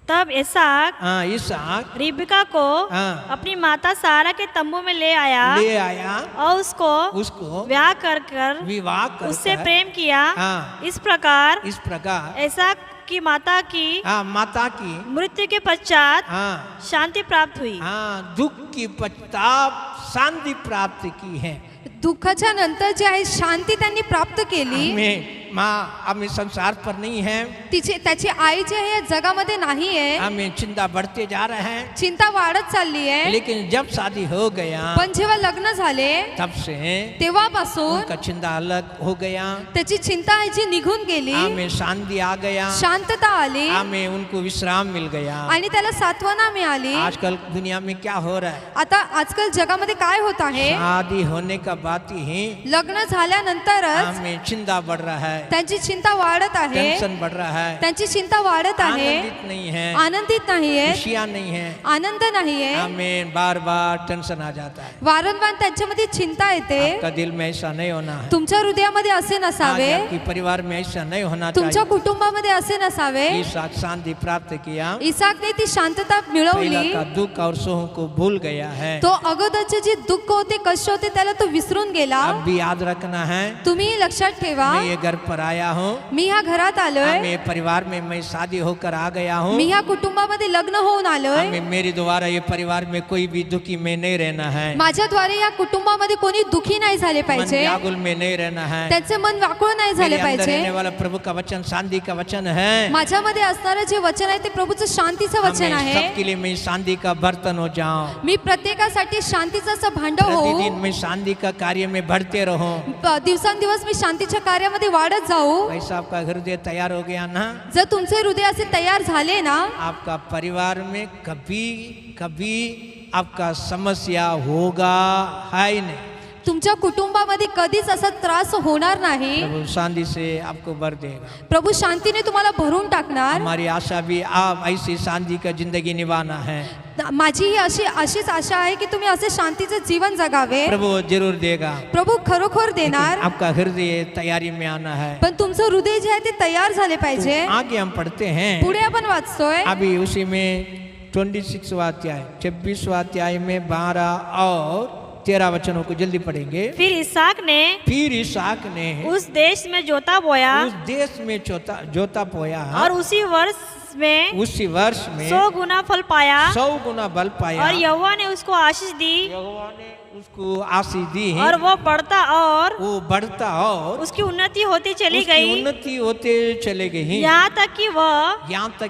तब इसहाक इसहाक रिबका को अपनी माता सारा के तंबू में ले आया और उसको विवाह कर उससे प्रेम किया। इस प्रकार इसहाक की माता की मृत्यु के पश्चात शांति प्राप्त हुई। दुख की पश्चात शांति प्राप्त की है। दुःखाच्या नंतर जे आहे शांती त्यांनी प्राप्त केली। हमें संसार पर नहीं है, त्याची आई जी आहे जगामध्ये नाही आहे। हमें चिंता बढ़ते जा रहे हैं, चिंता वाढत चालली आहे। लेकिन जब शादी हो गया, पण जेव्हा लग्न झाले तब से तेव्हापासून उनका चिंता अलग हो गया, त्याची चिंता आहे जी निघून गेली, हमें शांति आ गया, शांतता आली, हमें उनको विश्राम मिल गया आणि त्याला सांत्वना मिळाली। आजकल दुनिया में क्या हो रहा है? आता आजकाल जगामध्ये काय होत आहे? शादी होने का बात ही लग्न झाल्यानंतरच हमें चिंता बढ़ रहा है, त्यांची चिंता वाढत आहे, टेंशन बढ़ रहा है, त्यांची चिंता वाढत आहे, आनंदित नहीं है, आनंदित नाहीये, खुशियां नहीं है, आनंद नाहीये, आमीन, बार बार टेंशन आ जाता है। वारंवार त्यांच्यामध्ये चिंता येते। आपका दिल में ऐसा नहीं होना है, तुमच्या हृदयामध्ये असे नसावे, आपके परिवार में ऐसा नहीं होना तुमच्या चाहिए। कुटुंबामध्ये असे नसावे। इसहाक शांति प्राप्त किया, इसाकने ती शांतता पहिला मिळवली, का दुख और सोह को भूल गया है। तो अगोदरचे जे दुःख होते, कष्ट होते, त्याला तो विसरून गेला। अब भी याद रखना है, तुम्ही लक्षात ठेवा, मैं ये घर पर आया हूँ, मी ह्या घरात आलोय, मैं परिवार में मैं शादी होकर आ गया हूँ, मी ह्या कुटुंबामध्ये लग्न होऊन आलोय, मेरे द्वारा ये परिवार में कोई भी दुखी में नहीं रहना है, माझ्याद्वारे या कुटुंबामध्ये कोणी दुखी नाही झाले मन पाहिजे, व्याकुल में नहीं रहना है। त्याचे मन व्याकुळ नाही झाले मेरे अंदर पाहिजे। रहने वाला प्रभु का वचन शांति का वचन है, माझ्यामध्ये असणारं जे वचन आहे ते प्रभूचं शांतीचं वचन हमें आहे। सबके लिए मैं शांति का बर्तन हो जाऊं, मी प्रत्येकासाठी शांतीचं असं भांड प्रतिदिन होऊ, मैं शांति का कार्य में बढ़ते रहूं। दिवसांदिवस मी शांतीच्या कार्यामध्ये वाढत जाऊ। वैसा आपका हृदय तैयार हो गया ना, जर तुमचे हृदय असे तयार झाले ना, आपका परिवार में कभी कभी आपका समस्या होगा है ही नहीं। तुमच्या कुटुंबामध्ये कधीच असा त्रास होणार नाही। प्रभु शांति से आपको भर देगा। प्रभू शांतीने तुम्हाला भरून टाकणार। हमारी आशा भी आप ऐसी शांति का जिंदगी निभाना है, माझी ही अशीच आशा आहे की तुम्ही असे शांतीचं जीवन जगावे। प्रभु जरूर देगा, प्रभू खरोखर देणार, लेकिन आपका हृदय तैयारी में आना है। पण तुमचं हृदय जे आहे ते तयार झाले पाहिजे। आगे हम पढ़ते हैं, पुढे आपण वाचतोय, अभी उसी में 26वां अध्याय 26वां अध्याय में 12 और 13 वचनों को जल्दी पढ़ेंगे। फिर इसहाक ने उस देश में जोता बोया, उस देश में जोता बोया, और उसी वर्ष में 100 गुना फल पाया, 100 गुना बल पाया, और यहोवा ने उसको आशीष दी, यहोवा ने उसको आशीष दी, और वो बढ़ता और उसकी उसकी उन्नति होती चली गई, उन्नति होते चले गई, यहाँ तक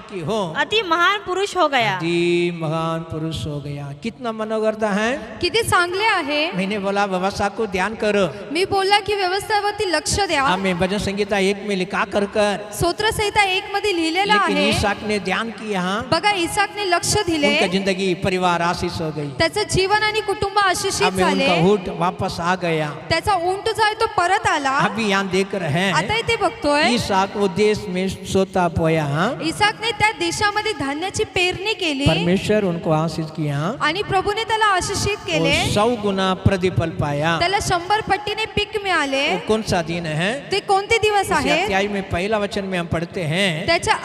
कि हो अति महान पुरुष हो गया। अति महान पुरुष हो गया। कितना मनोगरता है। किती चांगले आहे। मैंने बोला व्यवस्था को ध्यान करो, मी बोलला की व्यवस्थेवरती लक्ष द्या। हमें भजन संहिता 1 में लिखा कर स्तोत्र संहिता 1 मध्ये लिहिलेला लेकिन आहे। इसहाक ने ध्यान किया, बघा इसाकने लक्ष दिले, उनका जिंदगी परिवार आशीष हो गई, त्याचं जीवन आणि कुटुंब आशीषित हमें झाले, उनका ऊँट वापस आ गया। त्याचा ऊंट जो आहे तो परत आला। अभी यहाँ देख रहे हैं, आता इथे बघतोय इसहाक वो देश में सोता बोया, इसाकने त्या देशामध्ये धान्याची पेरणी केली, परमेश्वर उनको आशीष किया, आणि प्रभूने त्याला आशीषित केले, 100 गुना प्रतिफल पाया। त्याला 100 पट्टीने पीक मिळाले। वो कौन सा दिन है। ते कोणते दिवस इसी आहे। अध्याय में पहला वचन में हम पढ़ते हैं, त्या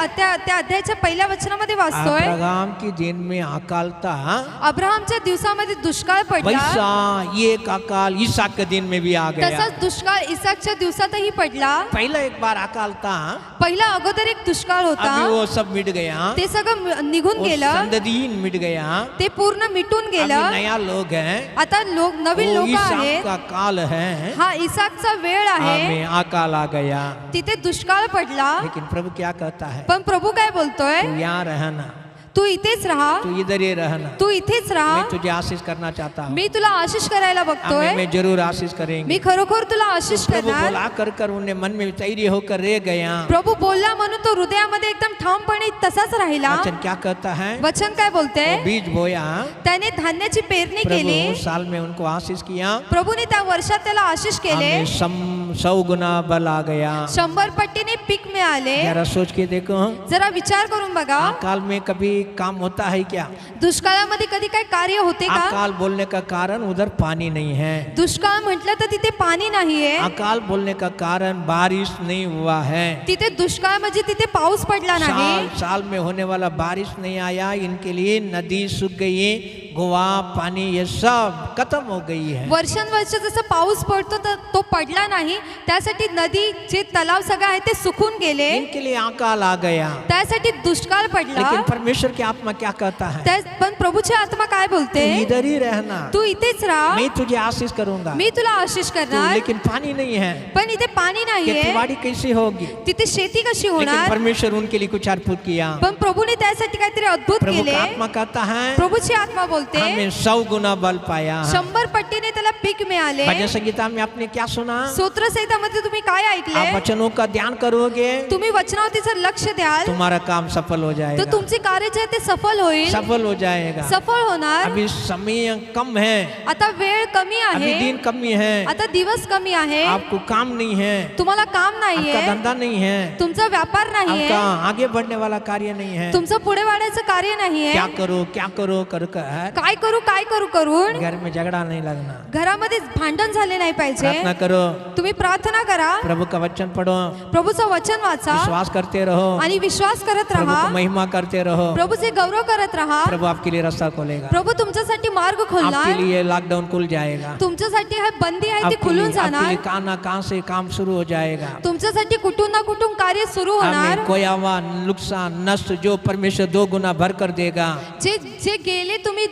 अध्यायाच्या पहिल्या वचनामध्ये वाचतोय, अब्राहम के दिन में अकाल था, अब्राहमच्या दिवसामध्ये दुष्काळ पडला, वैसा ये अकाल इसहाक के दिन में भी आ गया। तसाच दुष्काळ इसाकच्या दिवसातही पडला। पहला एक बार अकाल था, पहिला अगोदर एक दुष्काळ होता, अभी वो सब मिट गया, ते सगळं निघून वो गेलं, संततिहीन मिट गया, ते पूर्ण मिटून अभी गेलं। नया लोग हैं, आता नवीन वो लोक इसहाक आहेत। का काल है, हा इसाकचा वेळ आहे, हमें अकाल आ गया। तिथे दुष्काळ पडला। लेकिन प्रभु क्या कहता है, पण प्रभू काय बोलतोय, तू यहाँ रहना, तू इथेच राहा, तू इधर ही रहना, तू इथेच राहा, मैं तुझे आशीष करना चाहता हूँ, मी तुला आशीष करायला बघतोय, मैं जरूर आशीष करेंगे। मी खरोखर तुला आशीष प्रभु करणार। बोला कर उन्हें मन में तैयारी होकर रह गया। प्रभू बोलला म्हणून तो हृदयामध्ये एकदम ठामपणे तसाच राहिला। वचन क्या कहता है, वचन काय बोलते, वो बीज बोया, त्याने धान्याची पेरणी केली, प्रभु साल में उनको आशीष किया, प्रभूने त्या वर्षात त्याला आशीष केले, हमें 100 गुना बल आ गया। 100 पट्टीने पीक मिळाले। जरा सोच के देखो, जरा विचार करून बघा, अकाल में कभी काम होता है क्या। दुष्काळामध्ये कधी काय कार्य होते का। अकाल बोलने का कारण उधर पानी नहीं है, दुष्काळ म्हटलं तर तिथे पाणी नाहीये। अकाल बोलने का कारण बारिश नहीं हुआ है, तिथे दुष्काळ म्हणजे तिथे पाऊस पडला नाही। साल में होने वाला बारिश नहीं आया, इनके लिए नदी सूख गई, गोवा पानी ये सब खत्म हो गई है। वर्षानुवर्ष जसं पाऊस पडतो तर तो पडला नाही, त्यासाठी नदी जे तलाव सगळे आहेत ते सुकून गेले, इनके लिए अकाल आ गया। त्यासाठी दुष्काळ पडला। लेकिन परमेश्वर की आत्मा क्या कहता है, पण प्रभूची आत्मा काय बोलते, तू इधर ही रहना, तू इथेच राहा, मैं तुझे आशीष करूंगा, मी तुला आशीष करणार। लेकिन पानी नहीं है, पण इथे पाणी नाहीये, खेतीबाड़ी कैसी होगी, तिथे शेती कशी लेकिन होणार। परमेश्वर उनके लिए कुछ अद्भुत किया। पण प्रभूने त्यासाठी काहीतरी अद्भुत प्रभु केले। का आत्मा कहता है, प्रभूची आत्मा बोलते हमें 100 गुना बल पाया। 100 पट्टीने त्याला पीक मिळाले। भजन संगीता में आपने क्या सुना? स्तोत्र संहितामध्ये तुम्ही काय ऐकले? आप वचनों का ध्यान करोगे, तुम्ही वचनावरती जर लक्ष द्याल, तुम्हारा काम सफल हो जाएगा। तो तुमचे कार्य जे आहे ते सफल होईल, सफल हो जाएगा। सफल होणार। अभी समय कम है, आता वेळ कमी अभी आहे, दिन कमी है, आता दिवस कमी आहे, आपको काम नहीं है, तुम्हाला काम आपका नाहीये, धंधा नहीं है, तुमचा व्यापार नाहीये, आपका आगे बढ़ने वाला कार्य नहीं है। तुमचं पुढे वाढायचं कार्य नाहीये। क्या करो कर काय करू करून घर में झगड़ा नहीं लगना। घरामध्ये भांडण झाले नाही पाहिजे। प्रार्थना करो, तुम्ही प्रार्थना करा, प्रभु का वचन पढ़ो, प्रभूचं वचन वाचा विश्वास करते रहो, आणि विश्वास करत प्रभु राहा, को महिमा करते रहो। प्रभूचे गौरव करत राहा। प्रभु आपके लिए रास्ता खोलेगा, प्रभू तुमच्यासाठी मार्ग आपके खोलणार, लिए लॉकडाउन खुल जाएगा, तुमच्यासाठी हा बंदी आहे ती आपके खुलून लिए जाणार, कहाँ ना कहाँ से काम शुरू हो जाएगा। तुमच्यासाठी कुठून ना कुठून कार्य सुरू होणार। हमें कोयावा नुकसान नष्ट जो परमेश्वर 2 गुना भर कर देगा। जे जे गेले तुम्ही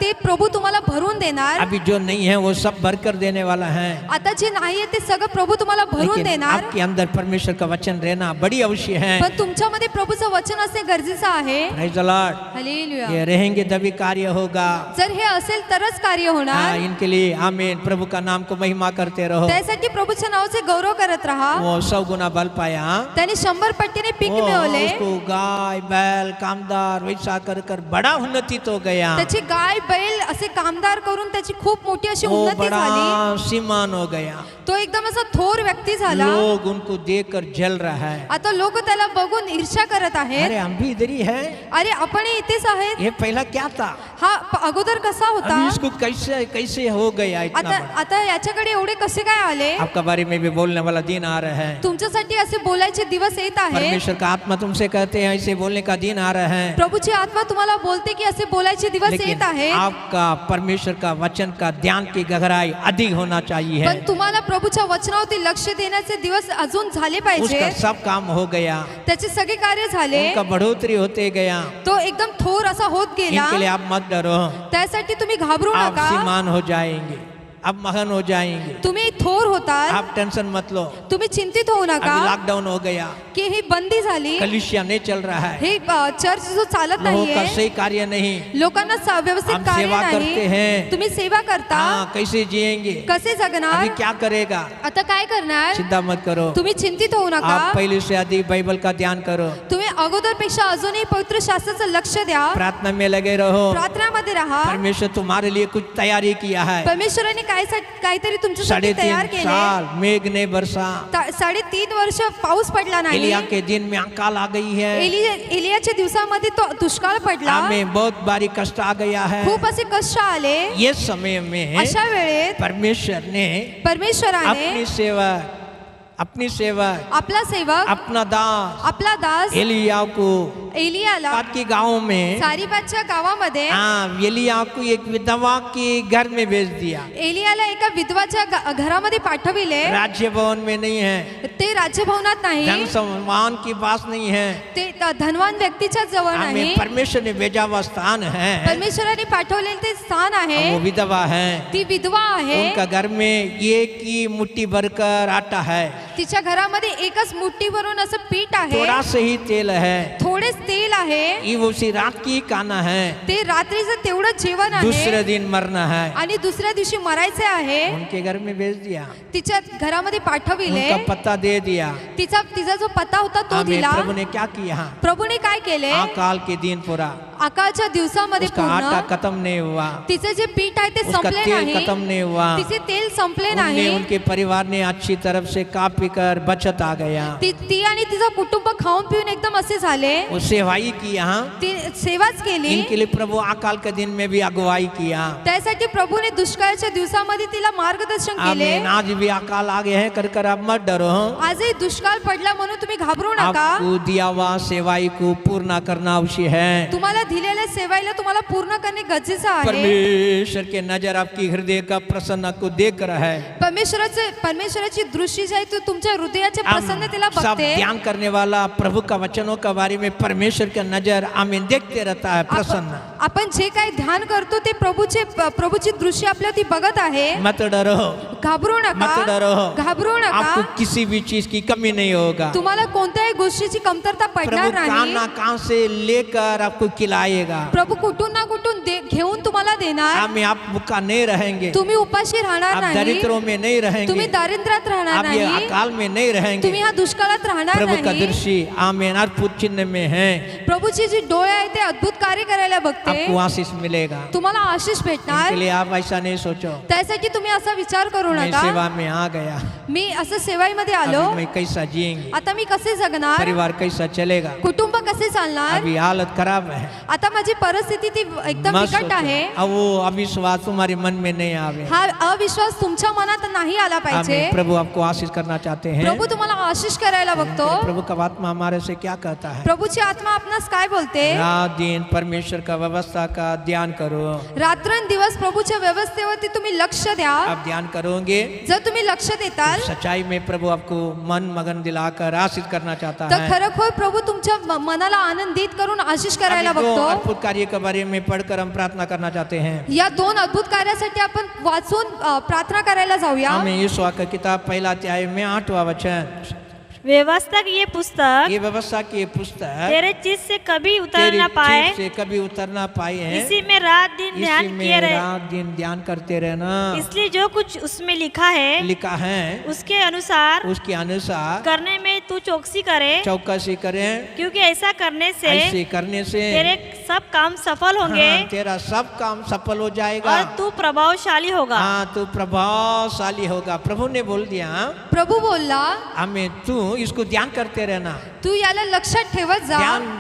ते प्रभू तुम्हाला भरून देणार। अभी जो नहीं है वो सब भर कर देने वाला है। आता जे नाहीये ते सगळं प्रभू तुम्हाला भरून लेकिन देणार। आपके अंदर परमेश्वर का वचन रहना बड़ी अवश्य है। पण तुमच्यामध्ये प्रभूचं वचन असणे गरजेचं आहे। Praise the Lord। हालेलुया। ये रहेंगे तभी कार्य होगा। जर हे असेल तरच कार्य होणार। इनके लिए आमीन। प्रभु का नाम को महिमा करते रहो। त्यासाठी प्रभूच्या नावाचे गौरव करत राहा। वो 100 गुना बल पाया। त्याने 100 पट्टीने पीक मिळवले। उसको गाय बैल कामदार वैसा कर कर बड़ा उन्नति तो गया। त्याची गाय बैल असे कामदार करून त्याची खूप मोठी अशी उन्नती झाली। श्रीमान हो गया। तो एकदम असा थोर व्यक्ती झाला। लोग उनको देखकर जल रहा है। आता लोक त्याला बघून ईर्ष्या करत आहेत। अरे हम भी इधर ही है। अरे आपण इथेच आहेत। ये पहला क्या था? हा अगोदर कसा होता? अभी इसको कैसे कैसे हो गया इतना आता बड़ा? आता याच्याकडे एवढे कसे काय आले? आपका बारे में भी बोलने वाला दिन आ रहा है। तुमच्यासाठी असे बोलायचे दिवस येत आहे। परमेश्वर का आत्मा तुमसे कहते हैं ऐसे बोलने का दिन आ रहा है। प्रभूची आत्मा तुम्हाला बोलते की असे बोलायचे दिवस लेकिन येत आहे। आपका परमेश्वर का वचन का ध्यान की गहराई अधिक होना चाहिए। पण तुम्हाला प्रभूच्या वचनावरती लक्ष देण्याचे दिवस अजून झाले पाहिजे। उसका सब काम हो गया। त्याचे सगळे कार्य झाले। उनका बढ़ोतरी होते गया। तो एकदम थोर असा होत गेला। इनके लिए आप मत डरो। त्यासाठी तुम्ही घाबरू आप नका। श्रीमान हो जाएंगे, आप महान हो जाएंगे। तुम्ही थोर होतात। आप टेंशन मत लो। तुम्ही चिंतित होऊ नका। अभी लॉकडाउन हो गया की ही बंदी झाली। कलीसिया नहीं चल रहा है। हे चर्च जो चालत लोगों का नाहीये, सही कार्य नहीं। लोकांना व्यवस्थित हम कार्य सेवा करते नाही। हैं। तुम्ही सेवा करता। कैसे जिएंगे? कसे अभी जगणार? क्या करेगा? आता काय करणार? चिंता मत करो। तुम्ही चिंतित होऊ नका। आप पहले से अधिक बाइबल का ध्यान करो। तुम्ही अगोदरपेक्षा अजूनही पवित्र शास्त्राचं लक्ष द्या। प्रार्थना में लगे रहो। प्रार्थनामध्ये राहा। परमेश्वर तुम्हारे लिए कुछ तैयारी किया है। परमेश्वराने काहीतरी तुमच्यासाठी तयार 3.5 केले। साल मेघ ने बरसा। 3.5 वर्ष पाऊस पडला नाही। एलिया के दिन में अकाल आ गई है। एलियाच्या दिवसामध्ये तो दुष्काळ पडला। हमें बहुत भारी कष्ट आ गया है। खूप असे कष्ट आले। ये समय में अशा वेळेत परमेश्वराने अपनी सेवा आपला सेवक अपना दास आपला दास एलिया को एलियाला की गांव में सारीबातच्या गावामध्ये एलिया को एक विधवा के घर में भेज दिया। एलियाला एका विधवाच्या घरामध्ये पाठविले। राज्य भवन में नहीं है। ते राजभवनात नाही। धन सम्मान के पास नहीं है। ते धनवान व्यक्तीच्या जवळ नाही। परमेश्वर ने भेजा हुआ स्थान है। परमेश्वराने पाठवलेले ते स्थान आहे। वो विधवा है। ती विधवा आहे। उनका घर में एक ही मुट्ठी भरकर आटा है। तिच्या घरामध्ये एकच मुट्ठी भरून असं पीठ आहे। थोड़ा से ही तेल है। थोडेच तेल आहे। ये उसी रात की खाना है। ते रात्रीचं तेवढं जेवण आहे। दूसरे दिन मरना है। आणि दुसऱ्या दिवशी मरायचे आहे। उनके घर में भेज दिया। तिच्या घरामध्ये पाठविले। उनका पत्ता दे दिया। तिचा जो पत्ता होता तो दिला। प्रभु ने क्या किया? प्रभूने काय केले? अकाल के दिन पूरा अकालच्या दिवसामध्ये आटा खत्म नहीं हुआ। तिचे जे पीठ आहे ते संपले नाही। खत्म नहीं हुआ। तिचे तेल संपले नाही। उनके परिवार ने अच्छी तरफ से खा पीकर बचत आ गया। ती आणि तिचा कुटुंब खाऊन पिऊन एकदम असे झाले। वो सेवाई की यहाँ ती सेवाच केली। इनके लिए प्रभु अकाल के दिन में भी अगुवाई किया। त्यासाठी प्रभूने दुष्काळाच्या दिवसामध्ये तिला मार्गदर्शन केले। आज भी अकाल आ गए हैं कर आप मत डरो। आजही दुष्काळ पडला म्हणून तुम्ही घाबरू नका। आपको दिया हुआ सेवाई को पूर्ण करना आवश्यक है। तुम्हाला दिलेल्या सेवाईला तुम्हाला पूर्ण करणे गरजेचं आहे। परमेश्वर के नजर आपकी हृदय का प्रसन्न को देख रहा है। परमेश्वराची दृष्टी जी आहे ती तुमच्या हृदयाच्या प्रसन्नतेला सब बघते। ध्यान करने वाला प्रभु का वचनों का बारे में परमेश्वर का नजर आमीन देखते रहता है प्रसन्न। आपण जे काही ध्यान करतो ते प्रभूची दृष्टी आपल्यावरती बघत आहे। मत डरो। घाबरू मत नका, डरो, घाबरू आपको नका, किसी भी चीज की कमी नहीं होगा। तुम्हाला कोणत्याही गोष्टीची कमतरता प्रभु पडणार कहाँ नाही। ना कहाँ से लेकर आपको खिलाएगा। प्रभु कुठून ना कुठून घेऊन तुम्हाला देणार। आम्ही आप भूखा नहीं रहेंगे, तुम्ही उपाशी राहणार आप नाही, दरिद्रों में नहीं रहेंगे, तुम्ही दारिद्र्यात राहणार आप ये नाही, अकाल में नहीं रहेंगे। तुम्ही ह्या दुष्काळात राहणार प्रभु का नाही। दृष्टि आमेन अद्भुत चिन्ह में है, प्रभूची जी डोळे आहे ते अद्भुत कार्य करायला बघते, आपको आशीष मिलेगा। तुम्हाला आशीष भेटणार। इसके लिए आप ऐसा नहीं सोचो त्यासाठी तुम्ही असा विचार करू मैं नका, सेवा में आ गया, मी असं सेवाईमध्ये आलो, अभी मैं कैसा जिएंगे, आता मी कसे जगणार, परिवार कैसा चलेगा, कुटुंब कसे चालणार, अभी हालत खराब है। आता माझी परिस्थिती ती एकदम मत बिकट आहे। सोचो, अब वो अविश्वास तुम्हारे मन में नहीं आवे। हा अविश्वास तुमच्या मनात नाही आला पाहिजे। आमीन। प्रभु आपको आशीष करना चाहते हैं। प्रभू तुम्हाला आशीष करायला बघतो। प्रभु का आत्मा हमारे से क्या कहता है? प्रभूची आत्मा आपणास काय बोलते? रात दिन परमेश्वर का व्यवस्था का ध्यान करो। रात्रंदिवस प्रभूच्या व्यवस्थेवरती तुम्ही लक्ष द्या। आप ध्यान करोगे, जर तुम्ही लक्ष देताल, सच्चाई में प्रभु आपको मन मगन दिलाकर आशीष करना चाहता तर है। खरोखर प्रभू तुमच्या मनाला आनंदित करून आशीष करायला अभी दो बघतो। अद्भुत कार्य के बारे में पढ़कर हम प्रार्थना करना चाहते हैं। या दोन अद्भुत कार्यासाठी आपण वाचून प्रार्थना करायला जाऊया। हमें यीशु का किताब पहला अध्याय में 8वां वचन, व्यवस्था की ये पुस्तक ये व्यवस्था की पुस्तक तेरे चीज से कभी उतर तेरी ना पाए, जीभ से कभी उतर ना पाए हैं, इसी में रात दिन ध्यान इसी किए में रहे। रात दिन ध्यान करते रहना। इसलिए जो कुछ उसमें लिखा है लिखा है उसके अनुसार उसके अनुसार करने में तू चौकसी करे, चौकसी करें, क्योंकि ऐसा करने से ऐसे करने से तेरे सब काम सफल होंगे हाँ, तेरा सब काम सफल हो जाएगा और तू प्रभावशाली होगा। हाँ, तू प्रभावशाली होगा। प्रभु ने बोल दिया प्रभू बोलला, हमें तू इसको ध्यान करते रहना, तू याला लक्षात ठेवत जा,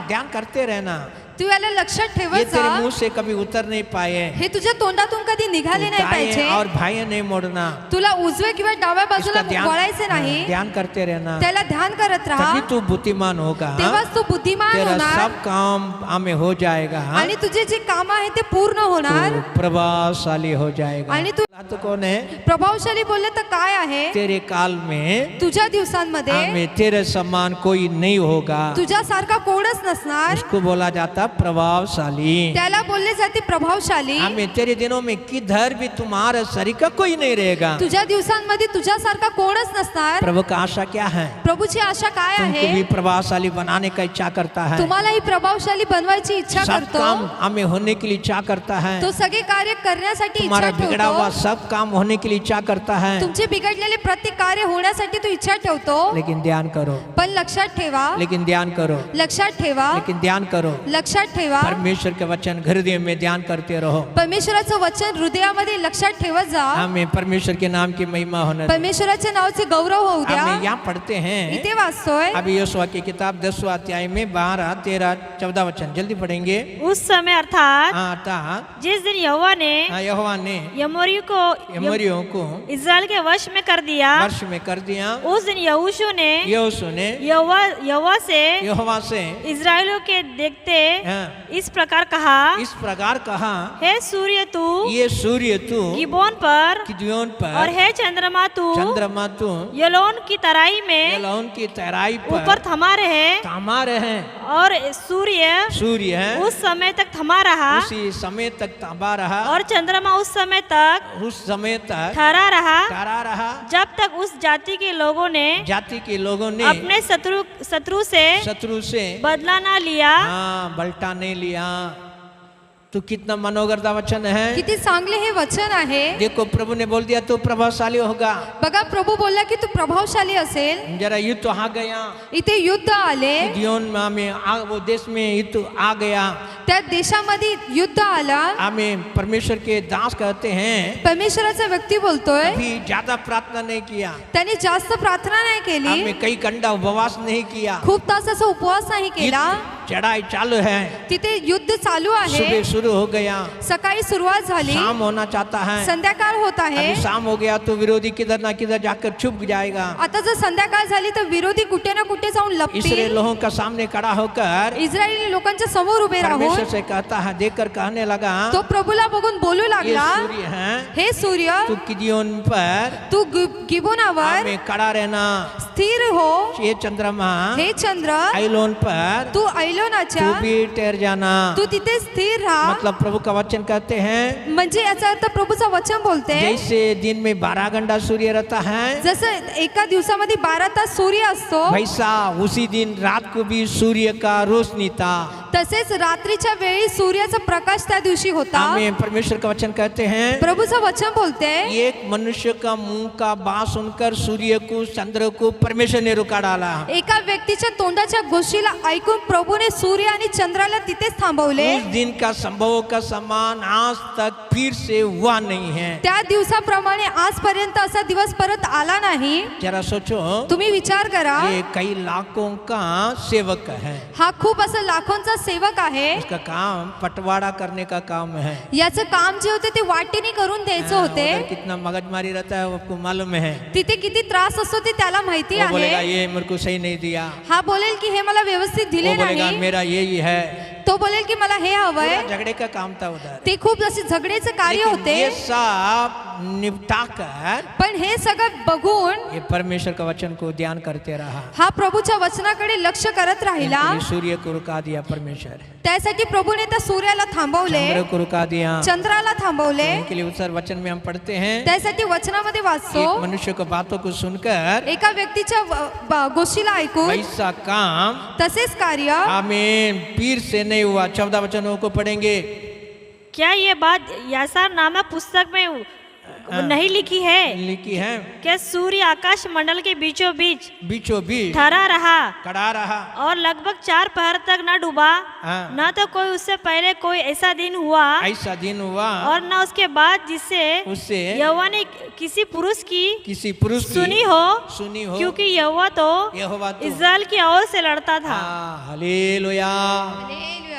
ध्यान करते रहना। तू याला लक्षात ये ठेवत तेरे जा। मुंह से कभी उतर नहीं पाए, हे तुझ्या तोंडातून कधी निघाले नाही दाएं पाहिजे। और बाएं नहीं मोड़ना, तुला उजवे किंवा डाव्या बाजूला इसका वळायचे नाही, ध्यान करते रहना, त्याला ध्यान करत राहा, तभी तू बुद्धिमान होगा। तेव्हाच तू बुद्धिमान तेरा होणार सब काम हमें हो जाएगा आणि तुझे जे काम आहे ते पूर्ण होणार तू प्रभावशाली हो जाएगा। आणि तू तो कौन है? प्रभावशाली बोलले तर काय आहे? तेरे काल में तुझ्या दिवसांमध्ये हमें तेरे समान कोई नहीं होगा, तुझ्यासारखा कोणच नसणार, उसको बोला जाता प्रभावशाली। त्याला बोलले जाते प्रभावशाली। हमें तेरे दिनों में किधर भी तुम्हारे शरीर का कोई नहीं रहेगा। तुझ्या दिवसांमध्ये तुझ्यासारखा कोणच नसणार। प्रभु का आशा क्या है? प्रभूची आशा काय तुमको भी आहे? प्रभावशाली बनाने का इच्छा करता है, तुम्हालाही प्रभावशाली बनवायची इच्छा सब करतो, काम हमें होने के लिए इच्छा करता है, तो सगळे कार्य करण्यासाठी इच्छा तुम्हारा बिगड़ा हुआ ठेवतो, सब काम होने के लिए इच्छा करता है। तुमचे बिघडलेले प्रत्येक कार्य होण्यासाठी तू इच्छा ठेवतो। लेकिन ध्यान करो, पण लक्षात ठेवा, लेकिन ध्यान करो, लक्षात ठेवा, लेकिन ध्यान करो, लक्षात ठेवा, परमेश्वर के वचन हृदय में ध्यान करते रहो। परमेश्वराचं वचन हृदयामध्ये लक्षात ठेवत जा। हमें परमेश्वर के नाम की महिमा होने दे। परमेश्वराच्या नावाचे गौरव होऊ द्या। हमें यहाँ पढ़ते हैं इथे वाचतोय अभी यहोशू की किताब 10वां अध्याय में 12, 13, 14 वचन, जल्दी पढ़ेंगे। उस समय अर्थात अर्थात जिस दिन यहोवा ने यहोवा ने यमोरियों को इस्राएल के वश में कर दिया, वर्ष में कर दिया, उस दिन यहोशू ने यहोवा से इस्राएलियों के देखते इस प्रकार कहा, हे सूर्य तू, ये सूर्य तू गिबोन पर और हे चंद्रमा तू यलोन की तराई में ऊपर थमा रहे, और सूर्य उस समय तक थमा रहा, उसी समय तक थमा रहा, और चंद्रमा उस समय तक ठहरा रहा जब तक उस जाति के लोगों ने अपने शत्रु से बदला ना लिया, बल्टा नहीं लिया। तो कितना मनोगरदा वचन है, किती चांगले हे वचन आहे। देखो प्रभु ने बोल दिया तो प्रभावशाली होगा। बघा प्रभू बोलला की तू प्रभावशाली असेल। जरा युद्ध आ गया, इथे युद्ध आले, वो देश में युद्ध आ गया, त्या देशामध्ये युद्ध आला। हमें परमेश्वर के दास कहते हैं, परमेश्वराचा व्यक्ती बोलतोय, अभी ज्यादा प्रार्थना नहीं किया, त्याने जास्त प्रार्थना नाही केली, हमें कई घंटा उपवास नहीं किया, खूप तासाचा उपवास नाही केला, चढ़ाई चालू है, तिथे युद्ध चालू आहे, सुबह शुरू हो गया, सकाळी सुरुवात झाली, शाम होना चाहता है, संध्याकाळ होत आहे, अभी शाम हो गया तो विरोधी किधर ना किधर जाकर छुप जाएगा। आता जर संध्याकाळ झाली तर विरोधी कुठे ना कुठे जाऊन लपतील। इसराइली लोगों का सामने खड़ा होकर इस्रायली लोकांच्या समोर उभे राहून परमेश्वर से कहता है, देखकर कहने लगा, तो प्रभूला बघून बोलू ये लागला, सूर्य है, हे सूर्य तू गिदोन पर तू गिबोनावर हमें खड़ा रहना, स्थिर हो ये चंद्रमा हे चंद्र आइलोन पर तू ऐलोनाच्या तू भी ठहर जाना। तू तिथे स्थिर राहा। मतलब प्रभु का वचन कहते हैं म्हणजे याचा अर्थ प्रभूचं वचन बोलते जैसे दिन में 12 घंटा सूर्य रहता है जसं एका दिवसामध्ये 12 तास सूर्य असतो वैसा उसी दिन रात को भी सूर्य का रोशनी था। तसेच रात्रीच्या वेळी सूर्याचा प्रकाश त्या दिवशी होता। हमें परमेश्वर का वचन कहते हैं प्रभूचं वचन बोलते एक मनुष्य का मुंह का बात सुनकर सूर्य को चंद्र को परमेश्वर ने रुका डाला। एका व्यक्तीच्या तोंडाच्या गोष्टीला ऐकून प्रभूने सूर्य आणि चंद्राला तिथेच थांबवले। उस दिन का संभव का समान आज तक फिर से हुआ नहीं है। त्या दिवसाप्रमाणे आजपर्यंत असा दिवस परत आला नाही। जरा सोचो तुम्ही विचार करा ये कई लाखों का सेवक है। हा खूप असं लाखोंचा सेवक आहे। उसका काम पटवाड़ा करने का काम है। याचं काम जे होते ते वाटेनी करून द्यायचं होते। उधर कितना मगजमारी रहता है आपको मालूम है। तिथे किती त्रास असतो ते त्याला माहिती वो बोलेगा आहे। ये मेरे को सही नहीं दिया। हा बोलेल की हे मला व्यवस्थित दिले वो बोलेगा नाही। मेरा यही है। तो बोलेल की मला हे हवंय। पूरा झगड़े का काम था उधर। ते खूप असे झगडेचे कार्य लेकिन होते। ये सब निपटा कर पण हे सगळं बघून ये परमेश्वर का वचन को ध्यान करते रहा। हा प्रभूच्या वचनाकडे लक्ष करत राहिला। इनके लिए सूर्य को रुका दिया परमेश्वर। त्यासाठी प्रभूने त्या सूर्याला थांबवले, चंद्र को रुका दिया। चंद्राला थांबवले। इनके लिए उत्तर वचन में हम पढ़ते हैं त्यासाठी वचनामध्ये वाचतो एक मनुष्य को बातों को सुनकर एका व्यक्तिच्या गोष्टीला ऐकून वैसा काम तसेच कार्य आमीन पीर से नहीं हुआ। 14 वचनों को पढ़ेंगे। क्या ये बात यासार नामक पुस्तक में नहीं लिखी है? लिखी है क्या सूर्य आकाश मंडल के बीचों बीच बीच ठहरा रहा खड़ा रहा और लगभग 4 पहर तक न डूबा, हाँ। न तो कोई उससे पहले कोई ऐसा दिन हुआ ऐसा दिन हुआ और न उसके बाद जिससे उससे यहोवा ने किसी पुरुष की सुनी हो, क्योंकि यहोवा तो इस्राएल की ओर से लड़ता था। हालेलुया।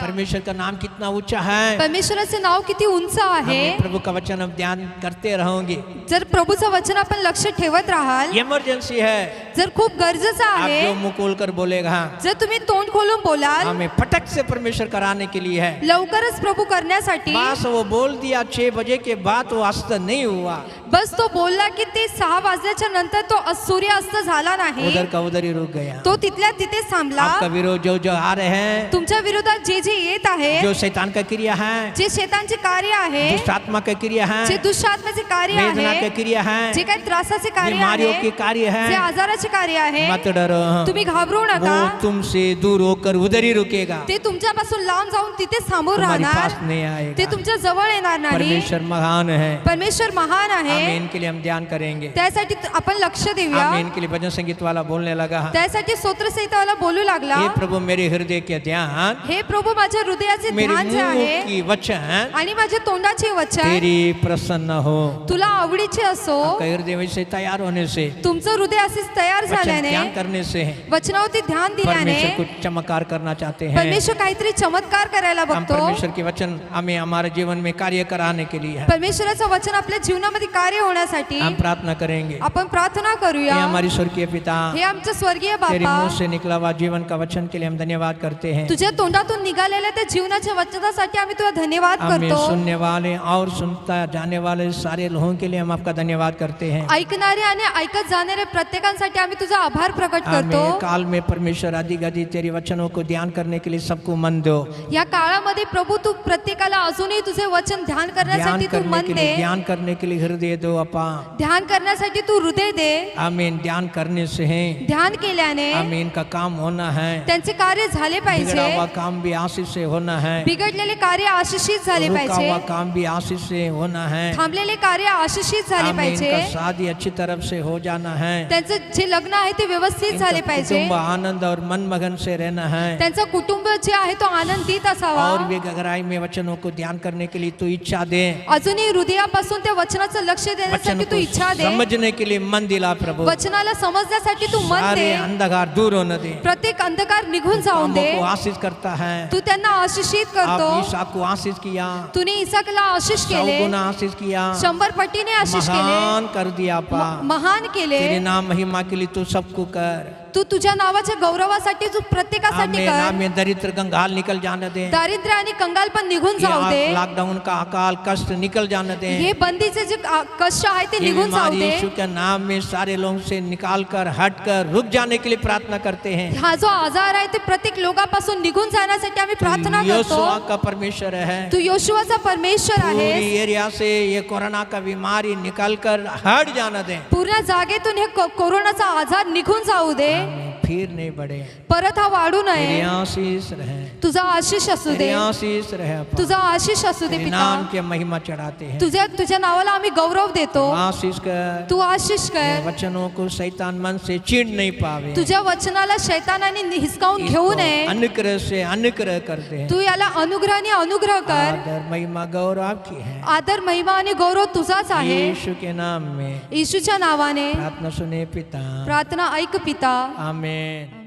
परमेश्वर का नाम कितना ऊंचा है। परमेश्वराचे नाव किती उंच आहे। प्रभु का वचन हम ध्यान करते रहोगे। जर प्रभूचं वचन आपण लक्ष ठेवत राहाल, इमर्जन्सी है, जर खूप गरजेचं आप आहे, जो मुंह खोलकर बोलेगा जर तुम्ही तोंड खोलून बोलाल, हमें फटक से परमेश्वर कराने के लिए है। लवकरच प्रभू करण्यासाठी। बस वो बोल दिया 6 बजे के बाद वो अस्त नहीं हुआ। बस तो बोलला की ते 6 वाजल्याच्या नंतर तो सूर्य अस्त झाला नाही। उधर का उधर ही रुक गया। तो तिथल्या तिथेच थांबला। आपका विरोध जो जो आ रहे हैं, तुमच्या विरोधात जे जे येत आहे, जो शैतान का क्रिया है, जे शैतानचे कार्य आहे, दुष्ट आत्मा का क्रिया है, जे दुष्ट आत्म्याचे कार्य वेदना आहे, का क्रिया है, जे काही त्रासाचे कार्य बीमारियों आहे, के कार्य जे है, आजाराचे कार्य आहे, मत डरो। तुम्ही घाबरू नका। वो तुमसे दूर होकर उधर ही रुकेगा। ते तुमच्यापासून लांब जाऊन तिथेच थांबून तुम्हारे राहणार। पास नहीं आएगा। ते तुमच्या जवळ येणार नाही। परमेश्वर महान है। परमेश्वर महान आहे। आमीन के लिए हम ध्यान करेंगे। त्यासाठी आपण लक्ष देऊया। आमीन के लिए भजन संगीत वाला बोलने लगा, त्यासाठी स्तोत्र संहितावाला बोलू लागला, हे प्रभु मेरे हृदय के ध्यान, हे प्रभू माझ्या हृदयाचे मेरे ध्यान जे मुंह आहे की वचन आणि माझ्या तोंडाचे वचन तेरी प्रसन्न हो। तुला आवडीचे असो। आपका हृदय वैसे तैयार होने से, तुमचं हृदय असेच तयार वचन झाल्याने, ध्यान करने से वचनावरती ध्यान दिल्याने परमेश्वर कुछ चमत्कार करना चाहते हैं। परमेश्वर काहीतरी चमत्कार करायला हम बघतो। परमेश्वर के वचन हमें हमारे जीवन में कार्य कराने के लिए है। परमेश्वराचं वचन आपल्या जीवनामध्ये कार्य होण्यासाठी हम प्रार्थना करेंगे। आपण प्रार्थना करूया। हे हमारी स्वर्गीय पिता, हे आमचं स्वर्गीय तेरे बापा, मुंह से निकला हुआ जीवन का वचन के लिए हम धन्यवाद करते हैं। तुझ्या तोंडातून निघालेल्या त्या जीवनाच्या वचनासाठी आम्ही तुला धन्यवाद हमें करतो। सुनने वाले और सुनता जाने वाले सारे लोगों के लिए हम आपका धन्यवाद करते हैं। ऐकणारे आणि ऐकत जाणारे प्रत्येकांसाठी आम्ही तुझा आभार प्रकट करतो। हमें काल में परमेश्वर अधिक अधिक तेरे वचनों को ध्यान करने के लिए सबको मन दो। या काळामध्ये प्रभू तू प्रत्येकाला अजूनही तुझे वचन ध्यान करण्यासाठी तू मन दे। ध्यान करने के लिए हृदय दो अपा। ध्यान करण्यासाठी तू हृदय दे। आमीन। ध्यान करने से है, ध्यान केल्याने आमीन का काम होना है। त्यांचे कार्य झाले बिगड़ा पाहिजे। हुआ काम भी आशीष से होना है। बिघडलेले कार्य आशिषित झाले रुका पाहिजे। हुआ काम भी आशीष से होना है। थांबलेले कार्य आशिषित झाले आमीन पाहिजे। का शादी अच्छी तरफ से हो जाना है। त्यांचं जे लग्न आहे ते व्यवस्थित झाले पाहिजे। कुटुंब आनंद और मनमगन से रहना है। त्यांचं कुटुंब जे आहे तो आनंदित असावा। और भी गहराई में वचनों को ध्यान करने के लिए तू इच्छा दे। अजूनही हृदयापासून त्या वचनाचं लक्ष वचन देण्यासाठी तू को इच्छा दे। समझने के लिए मन दिला प्रभु। वचनाला समजण्यासाठी तू मन सारे दे। अंधकार दूर होने दे। प्रत्येक अंधकार निघून जाऊन दे। को आशीष करता है। तू त्यांना आशिषित करतो। आप ईसा को आशीष किया, तूने इसाकला आशिष 100 केले, गुना आशीष किया, 100 पटीने आशिष केले, महान कर दिया पा। महान केले। तेरे नाम महिमा के लिए तू सबको कर। तू तुझ्या नावाच्या गौरवासाठी तू प्रत्येकासाठी आमेन कर. आमेन। दरिद्र कंगाल निकल जाने दे, दारिद्र्य आणि कंगाल पण निघून जाऊ दे. लॉकडाउन का अकाल कष्ट निकल जाने दे, हे बंदीचे जे कष्ट आहे ते निघून जाऊ दे. यीशु के नाम में सारे लोगों से निकाल कर हट कर रुक जाने के लिए प्रार्थना करते हैं। हा जो आजार आहे ते प्रत्येक लोकांपासून निघून जाण्यासाठी आम्ही प्रार्थना करतो. यहोवा का परमेश्वर है, तू योशुआचा परमेश्वर आहे. पूरी एरिया से ये कोरोना का बीमारी निकल कर हट जाने दे। पूर्ण जागेतून हे कोरोनाचा आजार निघून जाऊ दे. फिर नहीं बढ़े, परत हा वाढू तेरी नये. आशीष रहे, तुझा आशीष असू तेरी दे. आशीष रहे अप्पा। तुझा आशीष असू दे तेरे पिता. नाम के महिमा चढ़ाते हैं। तुझ्या नावाला आम्ही गौरव देतो. आशीष कर, तू आशीष कर. वचनों को शैतान मन से छीन नहीं पावे। तुझ्या वचनाला शैतानाने हिसकावून घेऊ नये. अनुग्रह से अनुग्रह करते हैं। तू याला अनुग्रहाने अनुग्रह कर. आदर महिमा गौरव आपकी है, आदर महिमा आणि गौरव तुझाच आहे. यीशु के नाम में येशूच्या नावाने प्रार्थना सुने पिता, प्रार्थना ऐक पिता. आमेन।